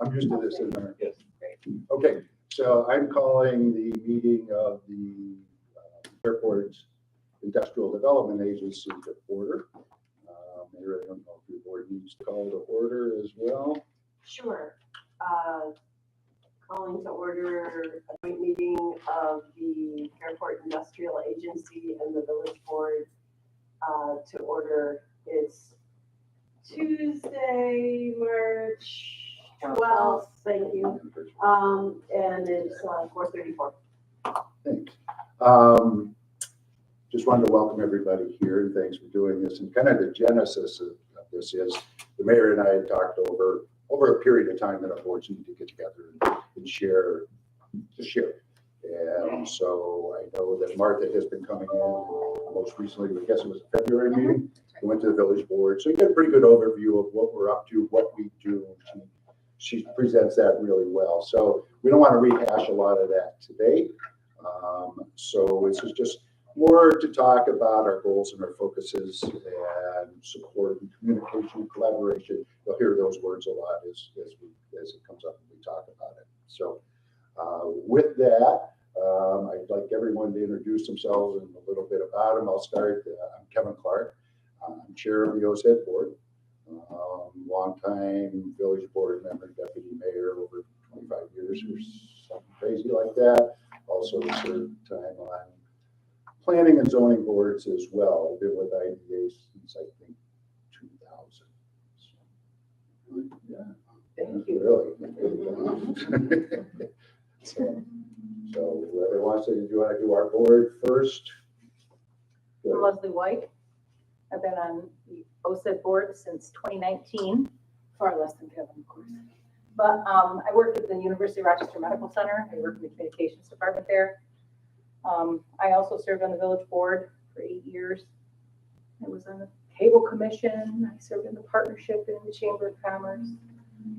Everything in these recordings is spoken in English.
I'm used to this, isn't I? Yes. Okay, so I'm calling the meeting of the Fairport Industrial Development Agency to order. Mayor, I don't know if your board needs to call to order as well. Sure. Calling to order a joint meeting of the Fairport Industrial Agency and the Village Board to order. It's Tuesday, March 12th, thank you. And it's 4:34. Thanks. Just wanted to welcome everybody here and thanks for doing this. And kind of the genesis of this is the mayor and I had talked over a period of time that our boards need to get together and share. And so I know that Martha has been coming in most recently, I guess it was a February meeting. We went to the village board. So you get a pretty good overview of what we're up to, what we do. She presents that really well. So we don't want to rehash a lot of that today. So this is just more to talk about our goals and our focuses and support and communication, collaboration. You'll hear those words a lot as it comes up and we talk about it. So with that, I'd like everyone to introduce themselves and a little bit about them. I'll start. I'm Kevin Clark. I'm chair of the OCED board. Longtime village board member, deputy mayor over 25 years or something crazy like that. Also served time on planning and zoning boards as well. I've been with IDA since I think 2000. So, yeah. Thank you. Really. So whoever wants to, do you want to do our board first? I'm Leslie White. I've been on the OCED board since 2019, far less than Kevin, of course. But I worked at the University of Rochester Medical Center. I worked in the communications department there. I also served on the village board for 8 years. I was on the cable commission. I served in the partnership in the Chamber of Commerce.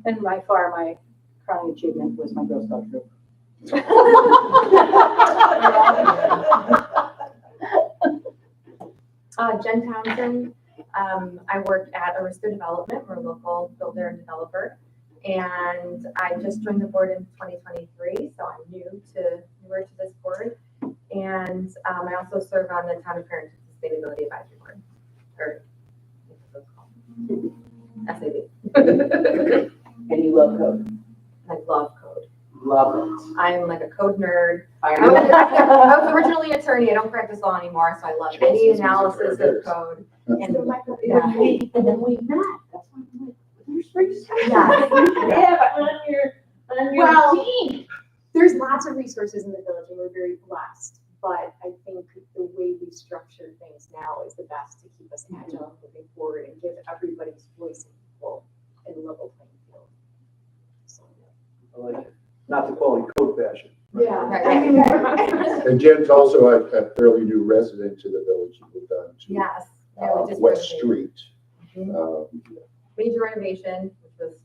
And by far, my crowning achievement was my Girl Scout troop. Jen Townsend. I work at Arista Development. We're a local builder and developer. And I just joined the board in 2023, so I'm newer to this board. And I also serve on the Town of Fairport Sustainability Advisory Board, or SAB. And you love code. I love code. Love it. I'm like a code nerd. I was originally an attorney. I don't practice law anymore, so I love any analysis of code. And And then we met. That's why I'm like, you're supposed to Yeah. on your Well, team. There's lots of resources in the village and we're very blessed, but I think the way we structure things now is the best to keep us agile moving forward and give everybody's voice equal and level playing field. So, I like it. Not the quality code fashion. yeah. Right. And Jen's also a fairly new resident to the village. You moved on to Yes. Yeah, we just West renovated. Street. Major renovation, which was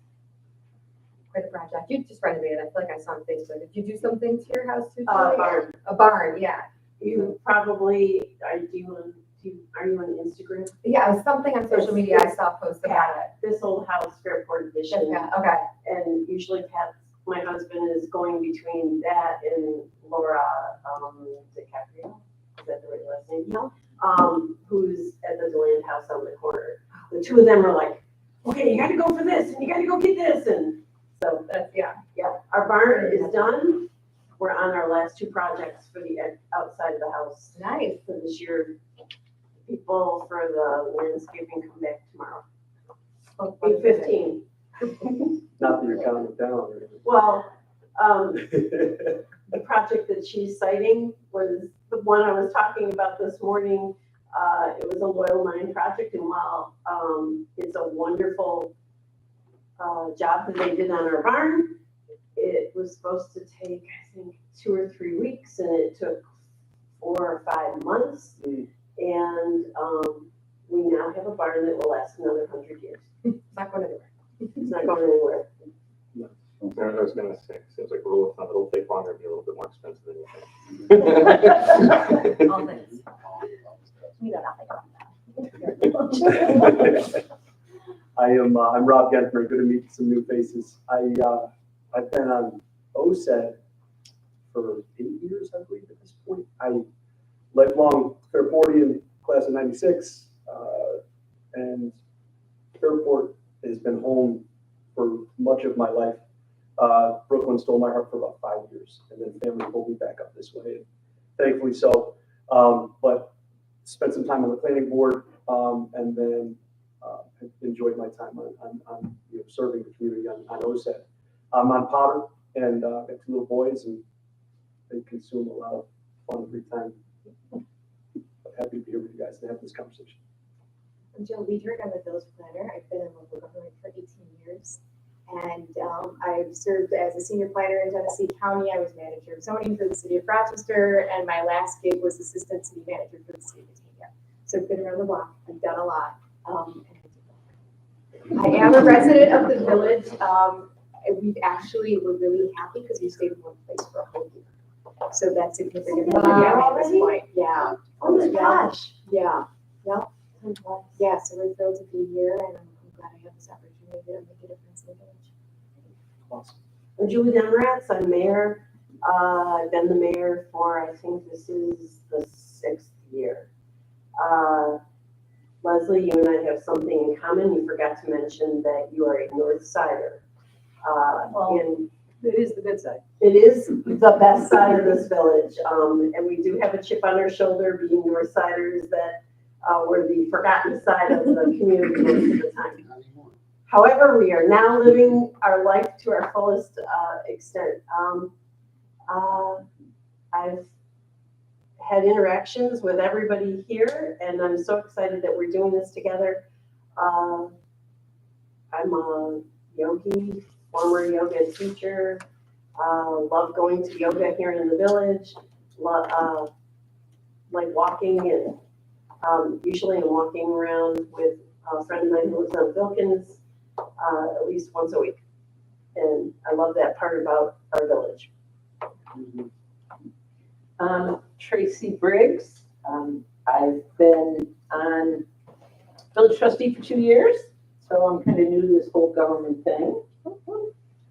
quite a project. You just renovated. I feel like I saw on Facebook. Did you do something to your house too? Barn. A barn, yeah. You probably are you on Instagram? Yeah, it was something on social media I saw post about it. This old house, Fairport Edition. Yeah, okay. And usually my husband is going between that and Laura DiCaprio. Is that the right last name? No. Who's at the Deland house on the corner. The two of them are like, okay, you gotta go for this and you gotta go get this. And so that's, yeah. Our barn is done. We're on our last two projects for the outside of the house. Nice. For this year. People for the landscaping come back tomorrow. 8:15. Not that you're counting down or anything. Well, the project that she's citing was the one I was talking about this morning. It was a oil mine project, and while it's a wonderful job that they did on our barn, it was supposed to take, I think, 2 or 3 weeks, and it took 4 or 5 months. And we now have a barn that will last another 100 years. It's not going anywhere. It's not going anywhere. I was gonna say, seems like a rule of thumb, it'll take longer and be a little bit more expensive than you think. All things. We know nothing about that. I'm Rob Gentner. Good to meet some new faces. I've been on OCED for 8 years, I believe, at this point. Lifelong Fairportian, class of '96, and Fairport has been home for much of my life. Brooklyn stole my heart for about 5 years, and then family pulled me back up this way, and thankfully so. But spent some time on the planning board, and then enjoyed my time on serving the community on OCED. I'm on Potter, and got 2 little boys, and they consume a lot of fun free time. But happy to be here with you guys and have this conversation. I'm Jill Wiedrick. I'm a village planner. I've been in local government for 18 years. And I've served as a senior planner in Genesee County. I was manager of zoning for the city of Rochester, and my last gig was assistant city manager for the city of Batavia. So I've been around the block. I've done a lot. I am a resident of the village. We're really happy because we stayed in one place for a whole year. So that's significant. Wow. At this point. Yeah. Oh my gosh. Yeah. Yeah. Yeah. So we're thrilled to be here, and I'm glad I have this opportunity to make a difference in the village. Awesome. I'm Julie Demratz. I'm mayor. I've been the mayor for, I think this is the 6th year. Leslie, you and I have something in common. You forgot to mention that you are a North Sider. And It is the good side. it is the best side of this village. And we do have a chip on our shoulder being North Siders that we're the forgotten side of the community most of the time. However, we are now living our life to our fullest extent. I've had interactions with everybody here, and I'm so excited that we're doing this together. I'm a yogi, former yoga teacher. Love going to yoga here in the village. Like walking, and usually I'm walking around with a friend of mine who lives on Wilkins at least once a week. And I love that part about our village. Tracy Briggs. I've been on village trustee for 2 years, so I'm kind of new to this whole government thing.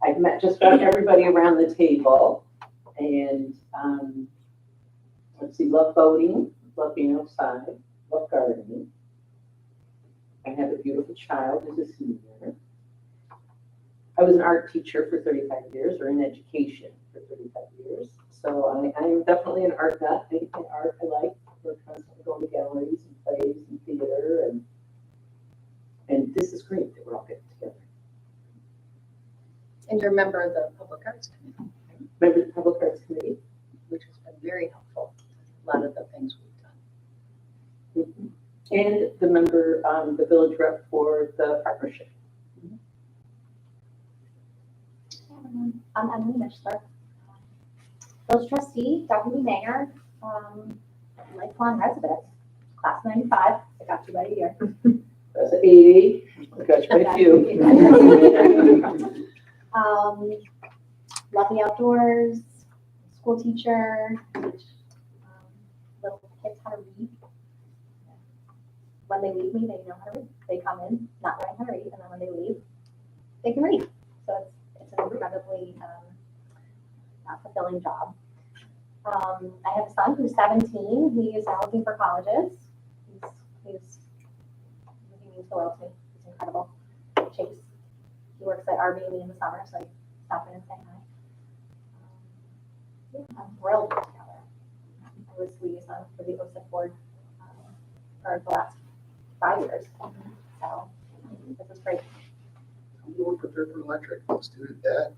I've met just about everybody around the table, and let's see, love boating, love being outside, love gardening. I have a beautiful child who's a senior. I was an art teacher for 35 years, or in education for 35 years. So I am definitely an art nut. Anything art I like. We're constantly going to galleries and plays and theater, and this is great that we're all getting together. And you're a member of the Public Arts Committee, Member of the Public Arts Committee. which has been very helpful. A lot of the things we've done. And the member, the village rep for the partnership. I'm Emily Mishler, village trustee, deputy mayor, lifelong resident, class 95. I got you right here. That's 80. I got you by a few. Love the outdoors, school teacher, teach little kids how to read. When they leave me, they know how to read. They come in not knowing how to read, and then when they leave, they can read. So it's an incredibly fulfilling job. I have a son who's 17. He is now looking for colleges. He means the world to me. He's incredible. Chase. He works at RV in the summer, so I stop in and say hi. I'm thrilled to be together. I was liaison for the OCED board for the last 5 years. So this is great. You were prepared for electric, student debt,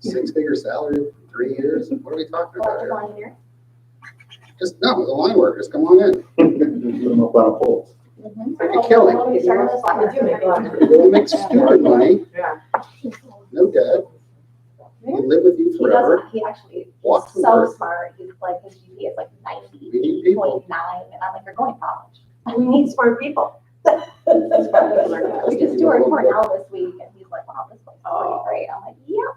6-figure salary, 3 years. What are we talking about here? Line here. Just no, the line workers, come on in. Put them up on a pole. Make a killing. We started this summer. We'll make stupid money. Yeah. No debt. We can live with you He forever. doesn't, he actually, Walk he's to so work. smart. He's like, his GPA is like We need people. 90.9, and I'm like, you're going to college. We need smart people. We just do a report now this week, and he's like, wow, this place is pretty great. I'm like, yep.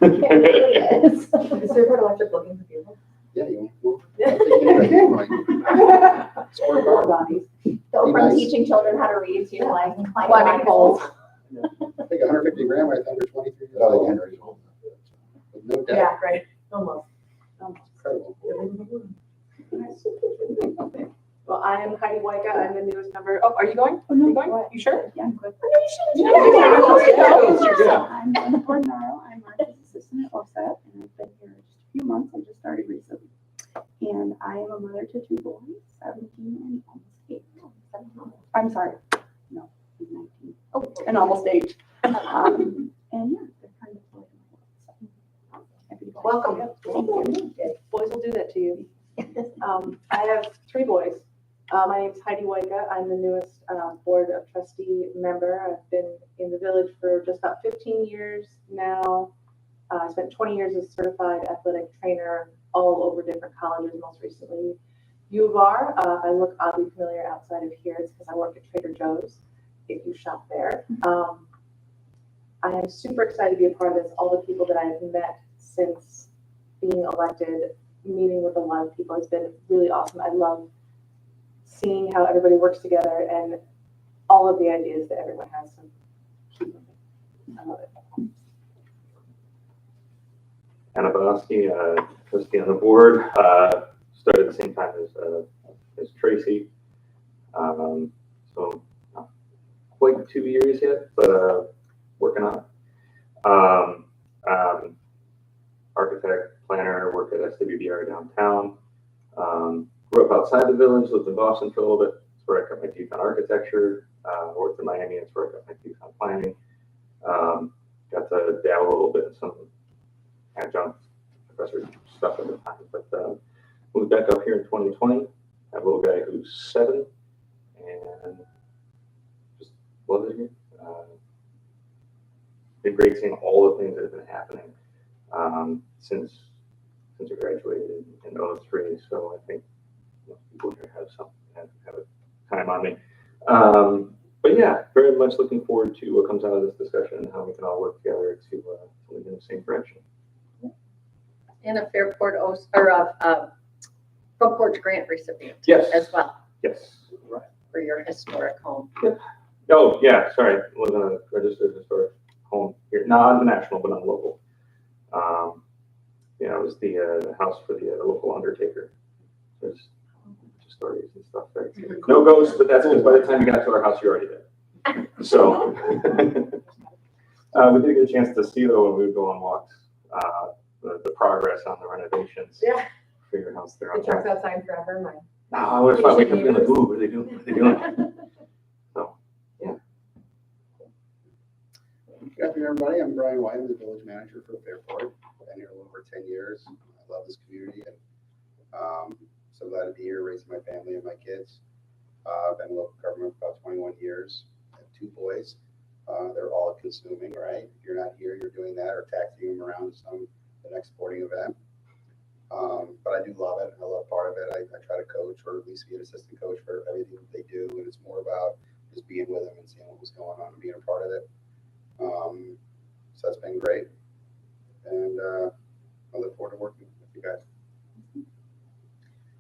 It really is. Is Fairport Electric looking for people? Yeah, you want. Sport car. So go Be from nice. teaching children how to read to like climbing Climbing poles. I think 150 grand by the time they're 23 years I like old. Henry's old. With no debt. Yeah, right, almost. Incredible. Well, I am Heidi Weika. I'm the newest member. Oh, are you going? Oh, no, You going? go ahead. You sure? Yeah, I'm good. Yeah. I'm Donna Fornaro. I'm Martha's assistant at OCED, and I've been here just a few months. I just started recently. And I am a mother to two boys, 17 and almost 8. I'm sorry. No, he's 19. Oh, and almost 8. And yeah, they're kind of like my world. So happy to be here. Welcome. Thank you. Boys will do that to you. I have 3 boys. My name is Heidi Weika. I'm the newest Board of Trustee member. I've been in the village for just about 15 years now. I spent 20 years as a certified athletic trainer all over different colleges, most recently U of R. I look oddly familiar outside of here. It's because I work at Trader Joe's, if you shop there. I am super excited to be a part of this. All the people that I have met since being elected, meeting with a lot of people, has been really awesome. I love seeing how everybody works together and all of the ideas that everyone has to keep moving. I love it. Anna Bosky, trustee on the board, started at the same time as Tracy. So not quite 2 years yet, but working on it. Architect, planner, work at SWBR downtown. Grew up outside the village, lived in Boston for a little bit. That's where I cut my teeth on architecture. Worked in Miami, that's where I cut my teeth on planning. Got to dabble a little bit in some adjunct professor stuff at the time, but moved back up here in 2020. I have a little guy who's 7 and just love it here. Been great seeing all the things that have been happening since I graduated in 03. So I think most people here have a time on me. But yeah, very much looking forward to what comes out of this discussion and how we can all work together to move in the same direction. And a Fairport or a Front Porch Grant recipient. Yes. As well Yes. for your historic home. Oh, yeah, sorry. I live in a registered historic home here, not on the national, but on the local. Yeah, it was the house for the local undertaker. There's stories and stuff there. No ghosts, but that's because by the time you got to our house, you're already dead. So we did get a chance to see, though, when we would go on walks, the progress on the renovations. Yeah. For your house there. The truck's outside forever, mine. No, it's fine. We kept being like, ooh, what are they doing? What are they doing? So, yeah. Good afternoon, everybody. I'm Brian White. I'm the village manager for Fairport. Been here a little over 10 years. I love this community and so glad to be here raising my family and my kids. I've been in local government for about 21 years. I have 2 boys. They're all consuming, right? If you're not here, you're doing that or taxiing them around to the next sporting event. But I do love it. I love part of it. I try to coach or at least be an assistant coach for everything that they do. And it's more about just being with them and seeing what was going on and being a part of it. So that's been great. And I look forward to working with you guys.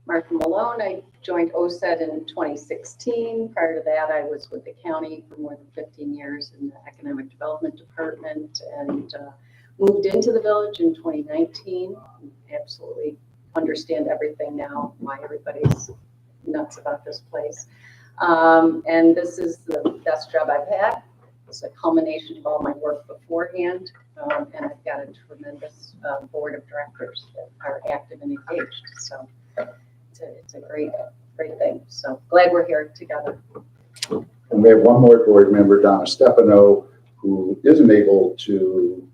Martha Malone, I joined OCED in 2016. Prior to that, I was with the county for more than 15 years in the Economic Development Department and moved into the village in 2019. Absolutely understand everything now, why everybody's nuts about this place. And this is the best job I've had. It's a culmination of all my work beforehand. And I've got a tremendous board of directors that are active and engaged. So it's a great thing. So glad we're here together. And we have one more board member, Donna Stefano, who isn't able to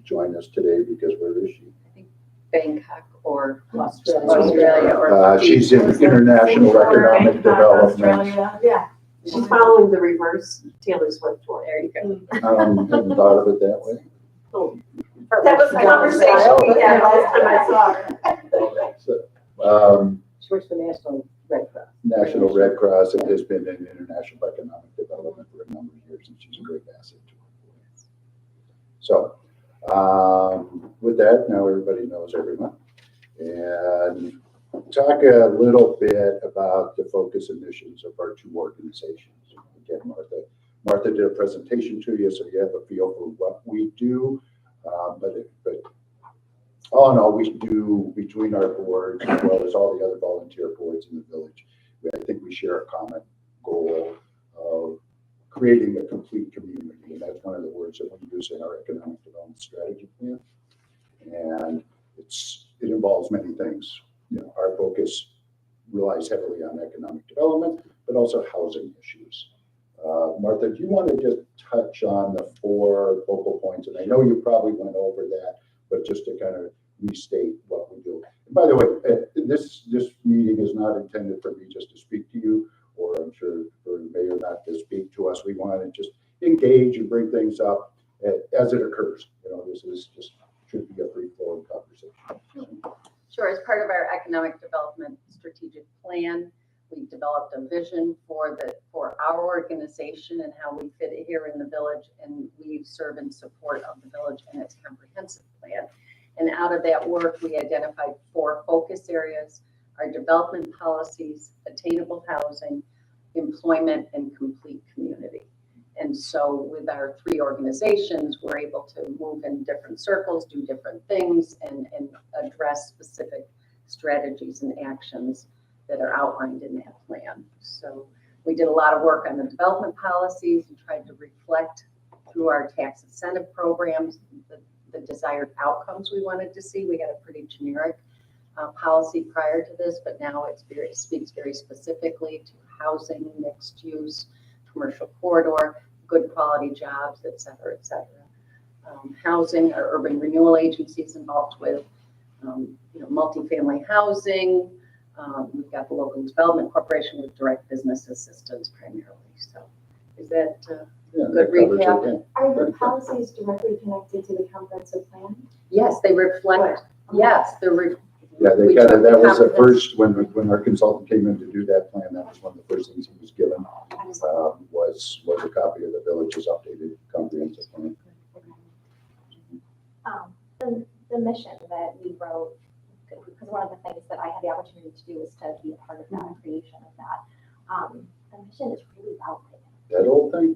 join us today because where is she? I think Bangkok or Australia. or She's in International Economic Development. Australia, yeah. She's following the reverse Taylor Swift tour. there you go. Hadn't thought of it that way. That was the conversation we had last time I saw her. So, She works for National Red Cross. National Red Cross and has been in International Economic Development for a number of years, and she's a great asset to our board. So, with that, now everybody knows everyone. And talk a little bit about the focus and missions of our two organizations. Again, Martha did a presentation to you, so you have a feel for what we do. But all in all, we do between our boards as well as all the other volunteer boards in the village. I think we share a common goal of creating a complete community, and that's one of the words that we use in our economic development strategy plan. And it involves many things. Our focus relies heavily on economic development, but also housing issues. Martha, do you want to just touch on the 4 focal points? And I know you probably went over that, but just to kind of restate what we do. And by the way, this meeting is not intended for me just to speak to you, or I'm sure for the mayor not to speak to us. We want to just engage and bring things up as it occurs. This is just should be a free-flowing conversation. Sure. As part of our economic development strategic plan, we developed a vision for our organization and how we fit here in the village, and we serve in support of the village and its comprehensive plan. And out of that work, we identified 4 focus areas: our development policies, attainable housing, employment, and complete community. And so with our 3 organizations, we're able to move in different circles, do different things, and address specific strategies and actions that are outlined in that plan. So we did a lot of work on the development policies and tried to reflect through our tax incentive programs the desired outcomes we wanted to see. We had a pretty generic policy prior to this, but now it speaks very specifically to housing, mixed use, commercial corridor, good quality jobs, et cetera, et cetera. Housing, our urban renewal agency is involved with, multifamily housing. We've got the local development corporation with direct business assistance primarily. So is that a good recap? Are the policies directly connected to the comprehensive plan? Yes, they reflect. Yes, they're. Yeah, that was the first, when our consultant came in to do that plan, that was one of the first things he was given, was a copy of the village's updated comprehensive plan. The mission that we wrote, because one of the things that I had the opportunity to do was to be a part of that creation of that. The mission is really well written. That old thing?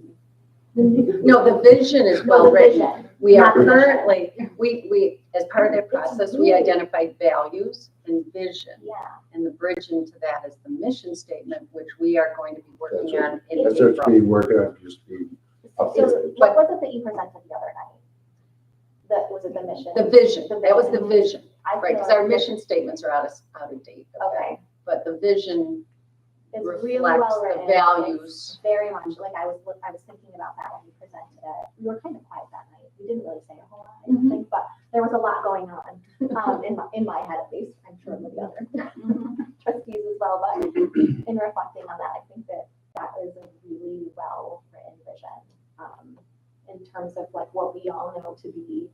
No, the vision is well written. Vision, we are currently, we as part of that process, we identified values and vision. Yeah. And the bridge into that is the mission statement, which we are going to be working on in That's April. what's being worked on, just being updated. What was it that you presented the other night? Was it the mission? The vision, that was the vision, right? Because our like mission statements are out of date. Okay. But the vision It's reflects really well written. the values. It's very much like I was thinking about that when you presented it. We were kind of quiet that night. We didn't really say a whole lot, I don't think, but there was a lot going on in my head at least. I'm sure with the other trustees as well. But in reflecting on that, I think that is a really well written vision in terms of like what we all know to be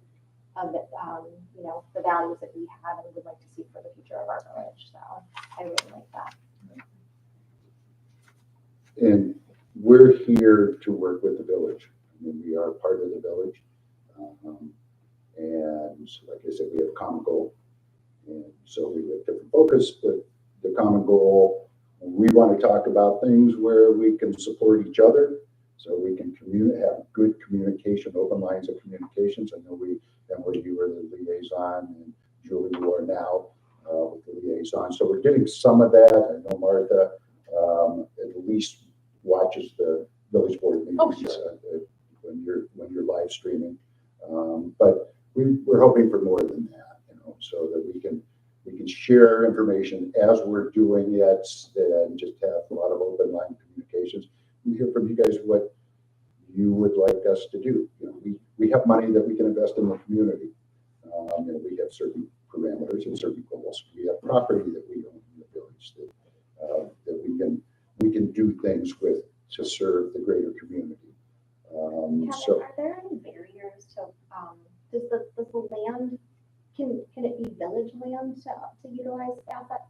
the values that we have and would like to see for the future of our village. So I really like that. And we're here to work with the village. I mean, we are part of the village. And like I said, we have a common goal. And so we have different focus, but the common goal, we want to talk about things where we can support each other, so we can have good communication, open lines of communications. I know Emily, you were the liaison, and Julie, you are now with the liaison. So we're getting some of that. I know Martha at least watches the village board meetings when you're live streaming. But we're hoping for more than that, so that we can share information as we're doing it, and just have a lot of open line communications. We hear from you guys what you would like us to do. We have money that we can invest in the community. We have certain parameters and certain goals. We have property that we own in the village that we can do things with to serve the greater community. Kevin, are there any barriers to does the land can it be village land to utilize assets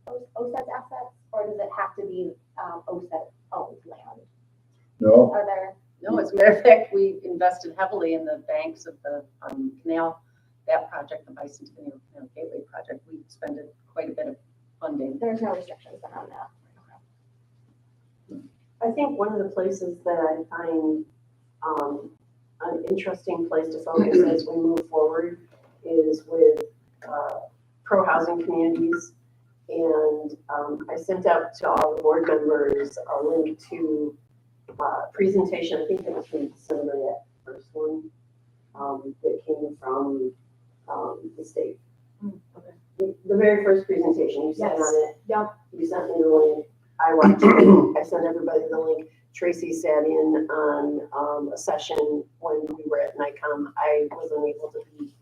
of OCED's assets, or does it have to be OCED owned land? No. Are there? No, as a matter of fact, we invested heavily in the banks of the canal, that project, the Bicentennial Canal Gateway project. We expended quite a bit of funding. There's no restrictions around that. I think one of the places that I find an interesting place to focus as we move forward is with pro-housing communities. And I sent out to all the board members a link to presentation, I think it was from December, that first one, that came from the state. The very first presentation, you sent on it. Yep. You sent me the link. I watched it. I sent everybody the link. Tracy sat in on a session when we were at NICOM. I wasn't able to be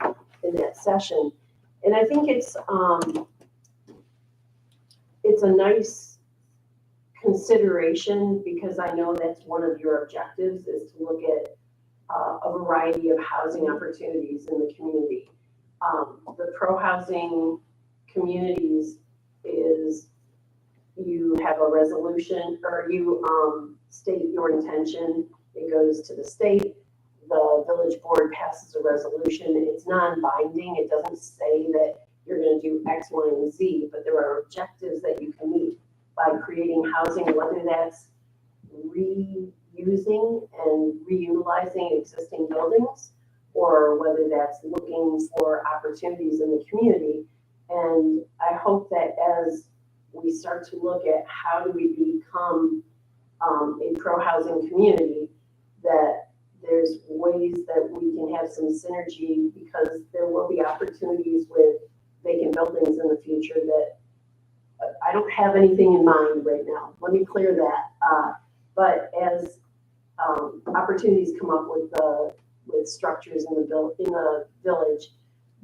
in that session. And I think it's a nice consideration because I know that's one of your objectives is to look at a variety of housing opportunities in the community. The pro-housing communities is you have a resolution or you state your intention. It goes to the state. The village board passes a resolution. It's non-binding. It doesn't say that you're going to do X, Y, and Z, but there are objectives that you can meet by creating housing, whether that's reusing and reutilizing existing buildings, or whether that's looking for opportunities in the community. And I hope that as we start to look at how do we become a pro-housing community, that there's ways that we can have some synergy because there will be opportunities with vacant buildings in the future that I don't have anything in mind right now. Let me clear that. But as opportunities come up with structures in the village,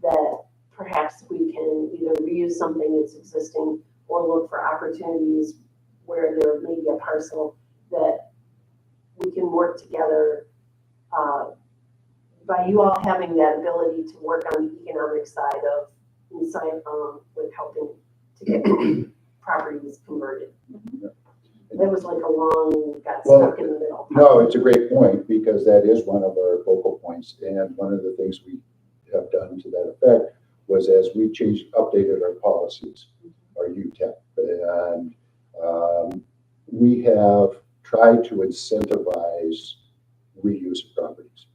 that perhaps we can either reuse something that's existing or look for opportunities where there may be a parcel that we can work together by you all having that ability to work on the economic side of with helping to get properties converted. That was like a long, got stuck in the middle. No, it's a great point because that is one of our focal points. And one of the things we have done to that effect was as we updated our policies, our UTEP, and we have tried to incentivize reuse of properties.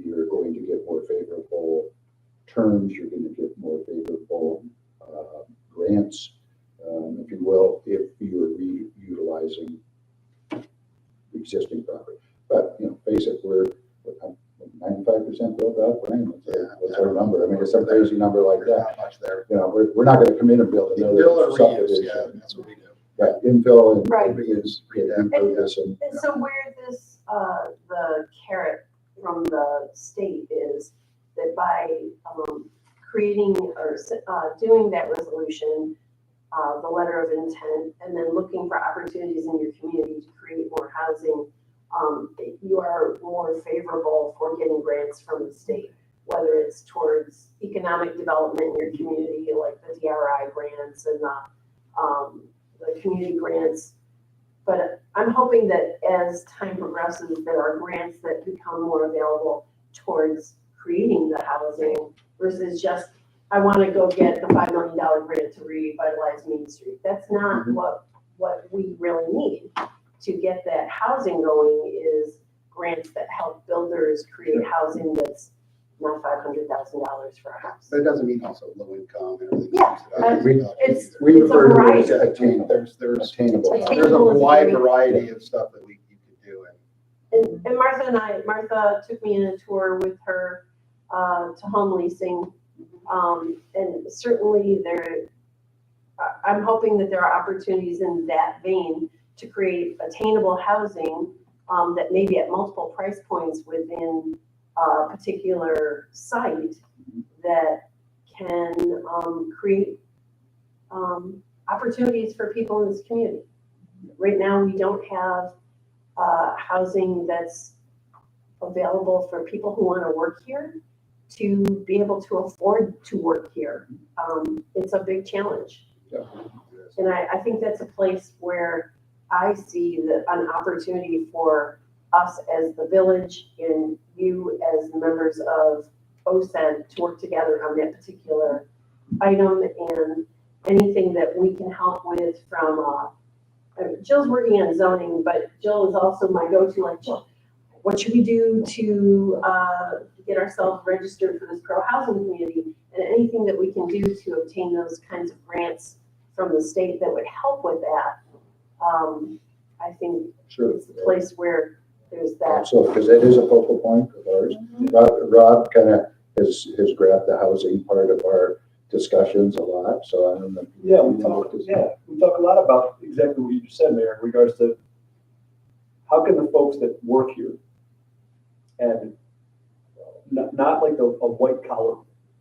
You're going to get more favorable terms, you're going to get more favorable grants, if you will, if you're reutilizing existing property. But, face it, we're 95% built out, Brian. What's our number? I mean, it's some crazy number like that. Not much there. We're not going to come in and build another Infill or reuse, subdivision. yeah, that's what we do. Right, infill and Right. reuse, And- repurpose and. And so where this, the carrot from the state is that by creating or doing that resolution, the letter of intent, and then looking for opportunities in your community to create more housing, you are more favorable for getting grants from the state, whether it's towards economic development in your community, like the DRI grants and the community grants. But I'm hoping that as time progresses, there are grants that become more available towards creating the housing versus just, I want to go get the $5 million grant to revitalize Main Street. That's not what we really need. To get that housing going is grants that help builders create housing that's not $500,000 for a house. But it doesn't mean also low income and everything. Yeah, it's We a refer to it variety. as attainable. There's Attainable. a Attainable is wide very- variety of stuff that you can do. And Martha took me in a tour with her to home leasing. And certainly I'm hoping that there are opportunities in that vein to create attainable housing that may be at multiple price points within a particular site that can create opportunities for people in this community. Right now, we don't have housing that's available for people who want to work here to be able to afford to work here. It's a big challenge. Yeah. And I think that's a place where I see an opportunity for us as the village and you as members of OCED to work together on that particular item. And anything that we can help with from, Jill's working on zoning, but Jill is also my go-to, like, Jill, what should we do to get ourselves registered for this pro-housing community? And anything that we can do to obtain those kinds of grants from the state that would help with that. I think Sure. it's the place where there's that. Absolutely, because that is a focal point of ours. Rob kind of has grabbed the housing part of our discussions a lot, so I don't know. Yeah, we talk a lot about exactly what you just said, Mayor, in regards to how can the folks that work here and not like a white collar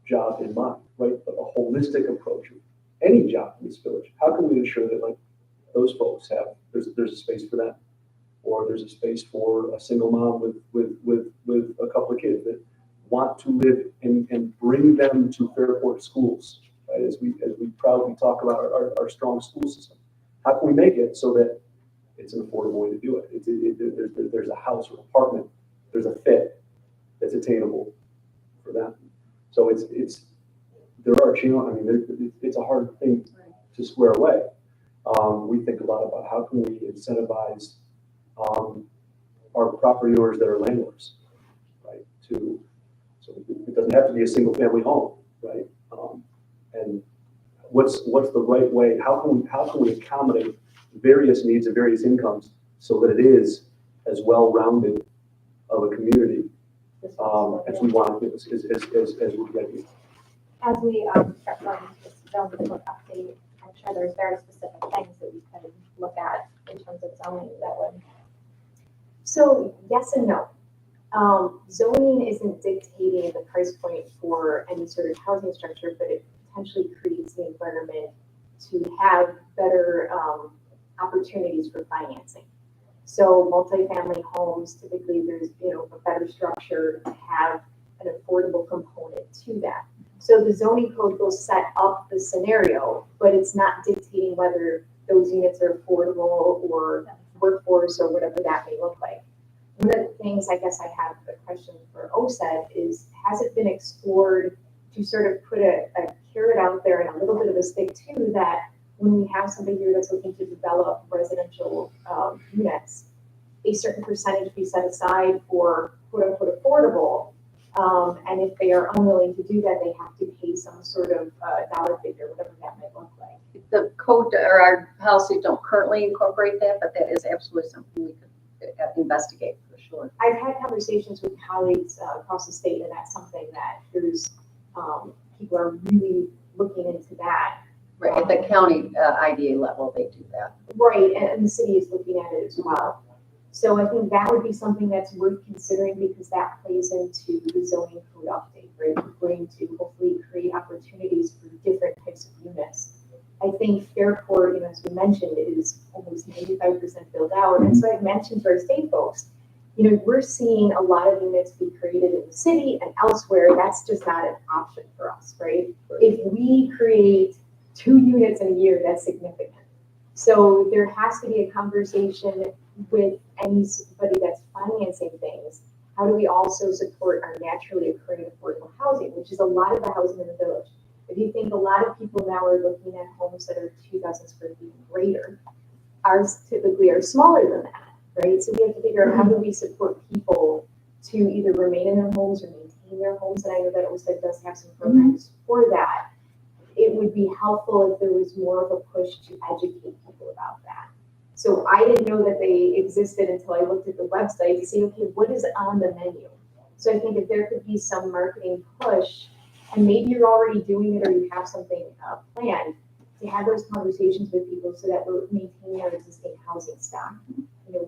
job in mind, right, but a holistic approach of any job in this village. How can we ensure that like those folks have there's a space for them, or there's a space for a single mom with a couple of kids that want to live and bring them to Fairport schools, right? As we proudly talk about our strong school system. How can we make it so that it's an affordable way to do it? There's a house or apartment, there's a fit that's attainable for them. So there are challenges. I mean, it's a hard thing to square away. We think a lot about how can we incentivize our property owners that are landlords, right? So it doesn't have to be a single family home, right? And what's the right way? How can we accommodate various needs and various incomes so that it is as well-rounded of a community as we want it, as we get here. As we start going to this zoning book update, I'm sure there's very specific things that we could look at in terms of zoning that would. So yes and no. Zoning isn't dictating the price point for any sort of housing structure, but it potentially creates the environment to have better opportunities for financing. So multifamily homes, typically there's a better structure to have an affordable component to that. So the zoning code will set up the scenario, but it's not dictating whether those units are affordable or workforce or whatever that may look like. One of the things I guess I have a question for OCED is, has it been explored to sort of put a carrot out there and a little bit of a stick too, that when we have somebody here that's looking to develop residential units, a certain percentage be set aside for quote unquote affordable, and if they are unwilling to do that, they have to pay some sort of dollar figure, whatever that might look like. The code or our policy don't currently incorporate that, but that is absolutely something we could investigate for sure. I've had conversations with colleagues across the state, and that's something that there's people are really looking into that. Right, at the county IDA level, they do that. Right, and the city is looking at it as well. So I think that would be something that's worth considering, because that plays into the zoning code update, right? We're going to hopefully create opportunities for different types of units. I think Fairport, as we mentioned, it is almost 95% built out. And so I've mentioned to our state folks, we're seeing a lot of units be created in the city and elsewhere. That's just not an option for us, right? If we create 2 units in a year, that's significant. So there has to be a conversation with anybody that's financing things. How do we also support our naturally occurring affordable housing, which is a lot of the housing in the village? If you think a lot of people now are looking at homes that are 2,000 square feet and greater, ours typically are smaller than that, right? So we have to figure out how do we support people to either remain in their homes or maintain their homes. And I know that OCED does have some programs for that. It would be helpful if there was more of a push to educate people about that. So I didn't know that they existed until I looked at the website to see, okay, what is on the menu? So I think if there could be some marketing push, and maybe you're already doing it or you have something planned, to have those conversations with people so that we're maintaining our existing housing stock.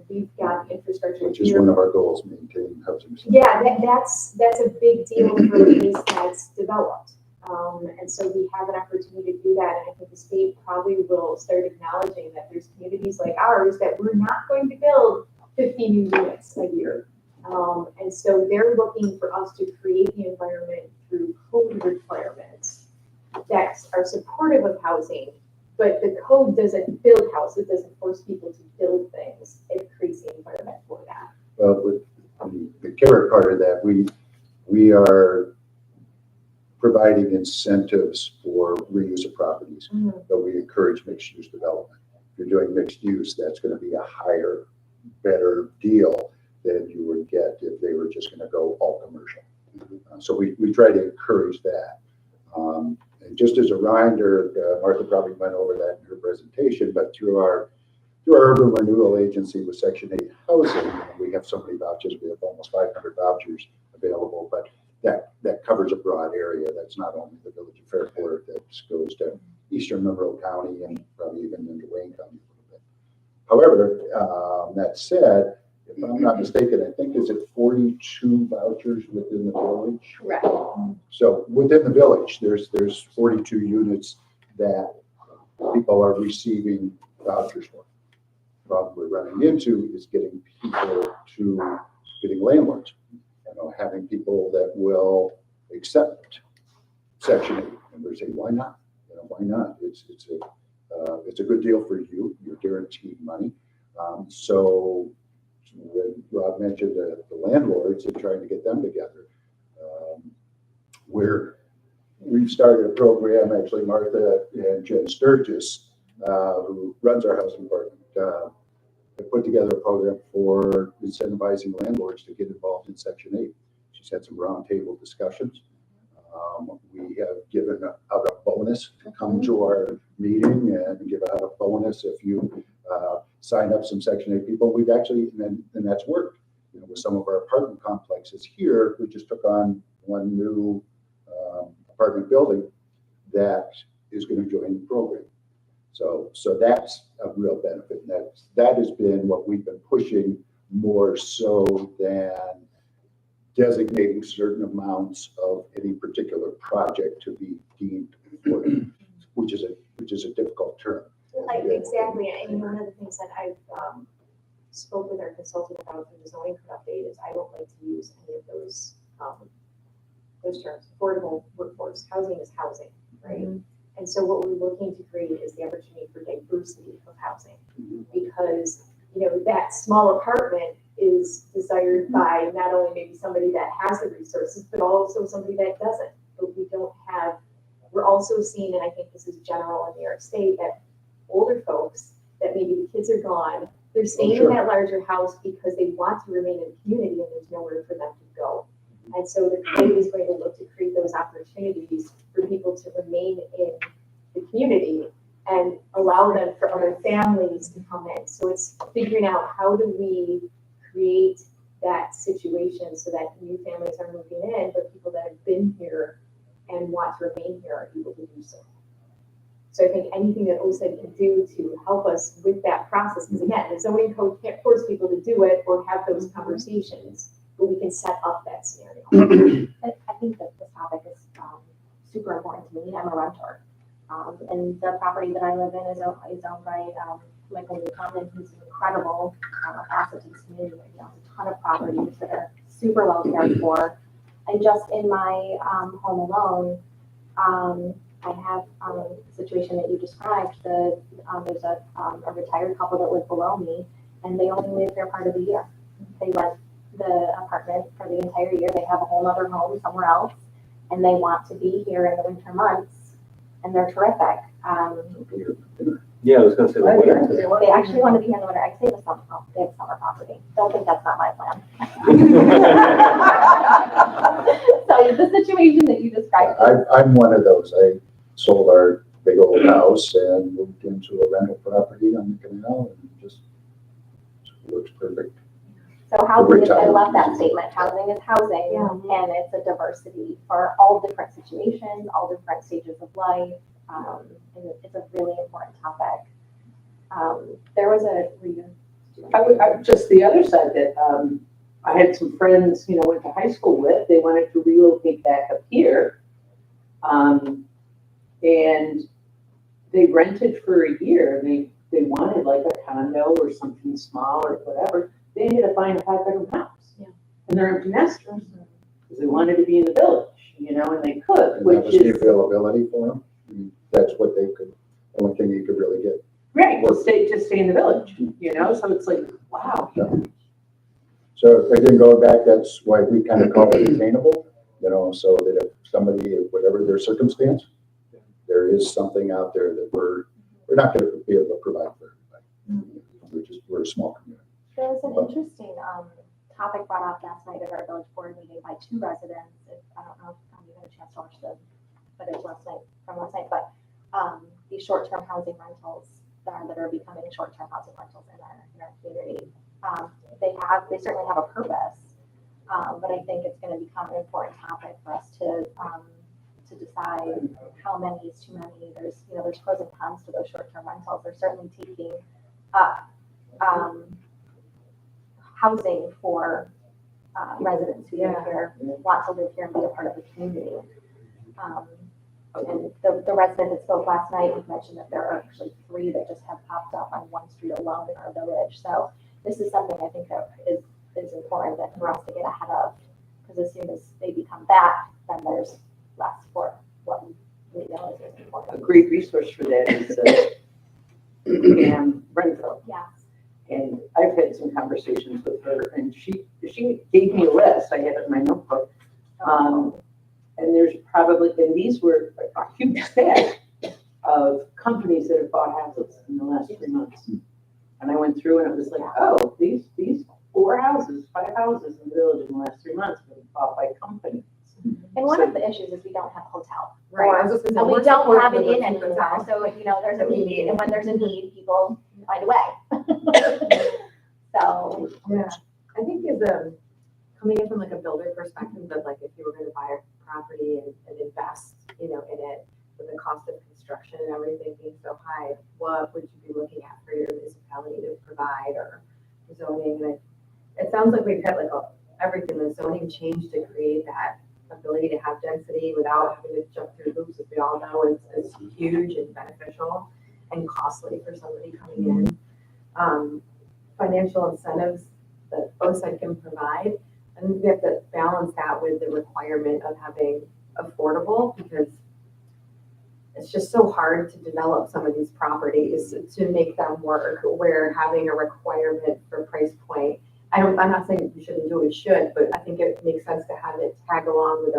We've got infrastructure. Which is one of our goals, maintaining housing stock. Yeah, that's a big deal for a place that's developed. And so we have an opportunity to do that. And I think the state probably will start acknowledging that there's communities like ours that we're not going to build 50 new units a year. And so they're looking for us to create the environment through code requirements that are supportive of housing, but the code doesn't build houses, it doesn't force people to build things. It creates the environment for that. Well, with the carrot part of that, we are providing incentives for reuse of properties, but we encourage mixed-use development. If you're doing mixed use, that's going to be a higher, better deal than you would get if they were just going to go all commercial. So we try to encourage that. And just as a reminder, Martha probably went over that in her presentation, but through our urban renewal agency with Section 8 housing, we have so many vouchers. We have almost 500 vouchers available, but that covers a broad area. That's not only the village of Fairport, that goes to eastern Monroe County and probably even into Wayne County a little bit. However, that said, if I'm not mistaken, I think is it 42 vouchers within the village? Correct. So within the village, there's 42 units that people are receiving vouchers for. The problem we're running into is getting landlords, having people that will accept Section 8. And we're saying, why not? Why not? It's a good deal for you. You're guaranteed money. So when Rob mentioned the landlords and trying to get them together, we've started a program, actually Martha and Jen Sturgis, who runs our housing department, have put together a program for incentivizing landlords to get involved in Section 8. She's had some roundtable discussions. We have given out a bonus to come to our meeting and give out a bonus if you sign up some Section 8 people. We've actually, and that's worked. With some of our apartment complexes here, we just took on one new apartment building that is going to join the program. So that's a real benefit. That has been what we've been pushing more so than designating certain amounts of any particular project to be deemed important, which is a difficult term. Exactly, and one of the things that I've spoke with our consultant about through the zoning code update is I don't like to use any of those terms. Affordable workforce housing is housing, right? And so what we're looking to create is the opportunity for diversity of housing, because that small apartment is desired by not only maybe somebody that has the resources, but also somebody that doesn't. But we're also seeing, and I think this is general in New York State, that older folks that maybe the kids are gone, they're staying in that larger house because they want to remain in the community and there's nowhere for them to go. And so the code is going to look to create those opportunities for people to remain in the community and allow them for other families to come in. So it's figuring out how do we create that situation so that new families are moving in, but people that have been here and want to remain here are able to do so. So I think anything that OCED can do to help us with that process, because again, the zoning code can't force people to do it or have those conversations, but we can set up that scenario. I think that this topic is super important to me. I'm a renter. And the property that I live in is owned by Michael Newcomb, who's an incredible asset to this community. He owns a ton of properties that are super well cared for. And just in my home alone, I have a situation that you described. There's a retired couple that live below me, and they only live there part of the year. They rent the apartment for the entire year. They have a whole other home somewhere else, and they want to be here in the winter months, and they're terrific. Yeah, I was going to say the winter. They actually want to be here in the winter. I say the summer. Oh, they have summer property. Don't think that's not my plan. So the situation that you described. I'm one of those. I sold our big old house and moved into a rental property on the canal, and it just works perfect. So housing is, I love that statement. Housing is housing, and it's a diversity for all different situations, all different stages of life. And it's a really important topic. There was just the other side that I had some friends, went to high school with. They wanted to relocate back up here, and they rented for a year. They wanted like a condo or something small or whatever. They ended up buying a 5-bedroom house, and they're empty nesters because they wanted to be in the village, and they could. And that was the availability for them. That's what they could. The only thing you could really get. Right, just stay in the village, So it's like, wow. Yeah. So again, going back, that's why we kind of call it attainable. So that if somebody, whatever their circumstance, there is something out there that we're not going to be able to provide for everybody. We're a small community. There was an interesting topic brought up last night at our village board meeting by two residents. I don't know if you had a chance to watch the footage last night, but these short-term housing rentals that are becoming short-term housing rentals in our community. They certainly have a purpose, but I think it's going to become an important topic for us to decide how many is too many. There's pros and cons to those short-term rentals. They're certainly taking up housing for residents who live here, want to live here and be a part of the community. And the resident that spoke last night mentioned that there are actually 3 that just have popped up on one street alone in our village. So this is something I think that is important that for us to get ahead of, because as soon as they become that, then there's less for what we know is important. A great resource for that is Pam Renfro. Yes. And I've had some conversations with her, and she gave me a list. I have it in my notebook. And there's probably, and these were a huge stack of companies that have bought houses in the last 3 months. And I went through and it was like, oh, these 5 houses in the village in the last 3 months have been bought by companies. And one of the issues is we don't have a hotel. Right. And we don't have an inn anymore. So, there's a need, and when there's a need, people find a way. So. Yeah, I think coming in from like a builder perspective, that like if you were going to buy a property and invest, in it, with the cost of construction and everything being so high, what would you be looking at for your municipality to provide or zoning? And it sounds like we've had like everything, the zoning changed to create that ability to have density without having to jump through hoops, as we all know is huge and beneficial and costly for somebody coming in. Financial incentives that OCED can provide, and we have to balance that with the requirement of having affordable, because it's just so hard to develop some of these properties to make them work, where having a requirement for price point, I'm not saying you shouldn't do it, should, but I think it makes sense to have it tag along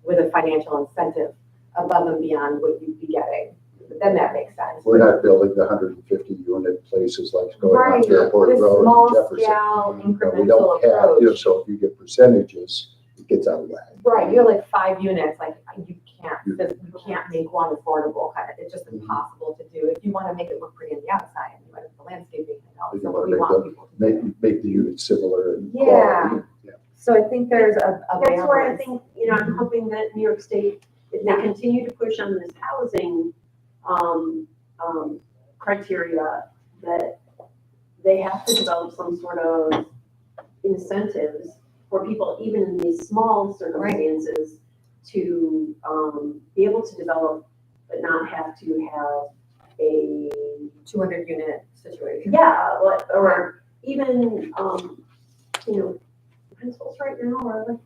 with a financial incentive above and beyond what you'd be getting. But then that makes sense. We're not building the 150 unit places like going on Fairport This Road small and Jefferson. scale incremental We don't have, approach. so if you get percentages, it gets out of whack. Right, you're like 5 units, like you can't make one affordable. It's just impossible to do. If you want to make it look pretty on the outside, you want the landscaping and all. If So you what want we to want people to do. make the units similar and Yeah. quality. Yeah. So I think there's a That's where I balance. think, I'm hoping that New York State, if they continue to push on this housing criteria, that they have to develop some sort of incentives for people, even in these small circumstances, to be able to develop, but not have to have a 200 unit situation. Yeah, or even, rentals right now are like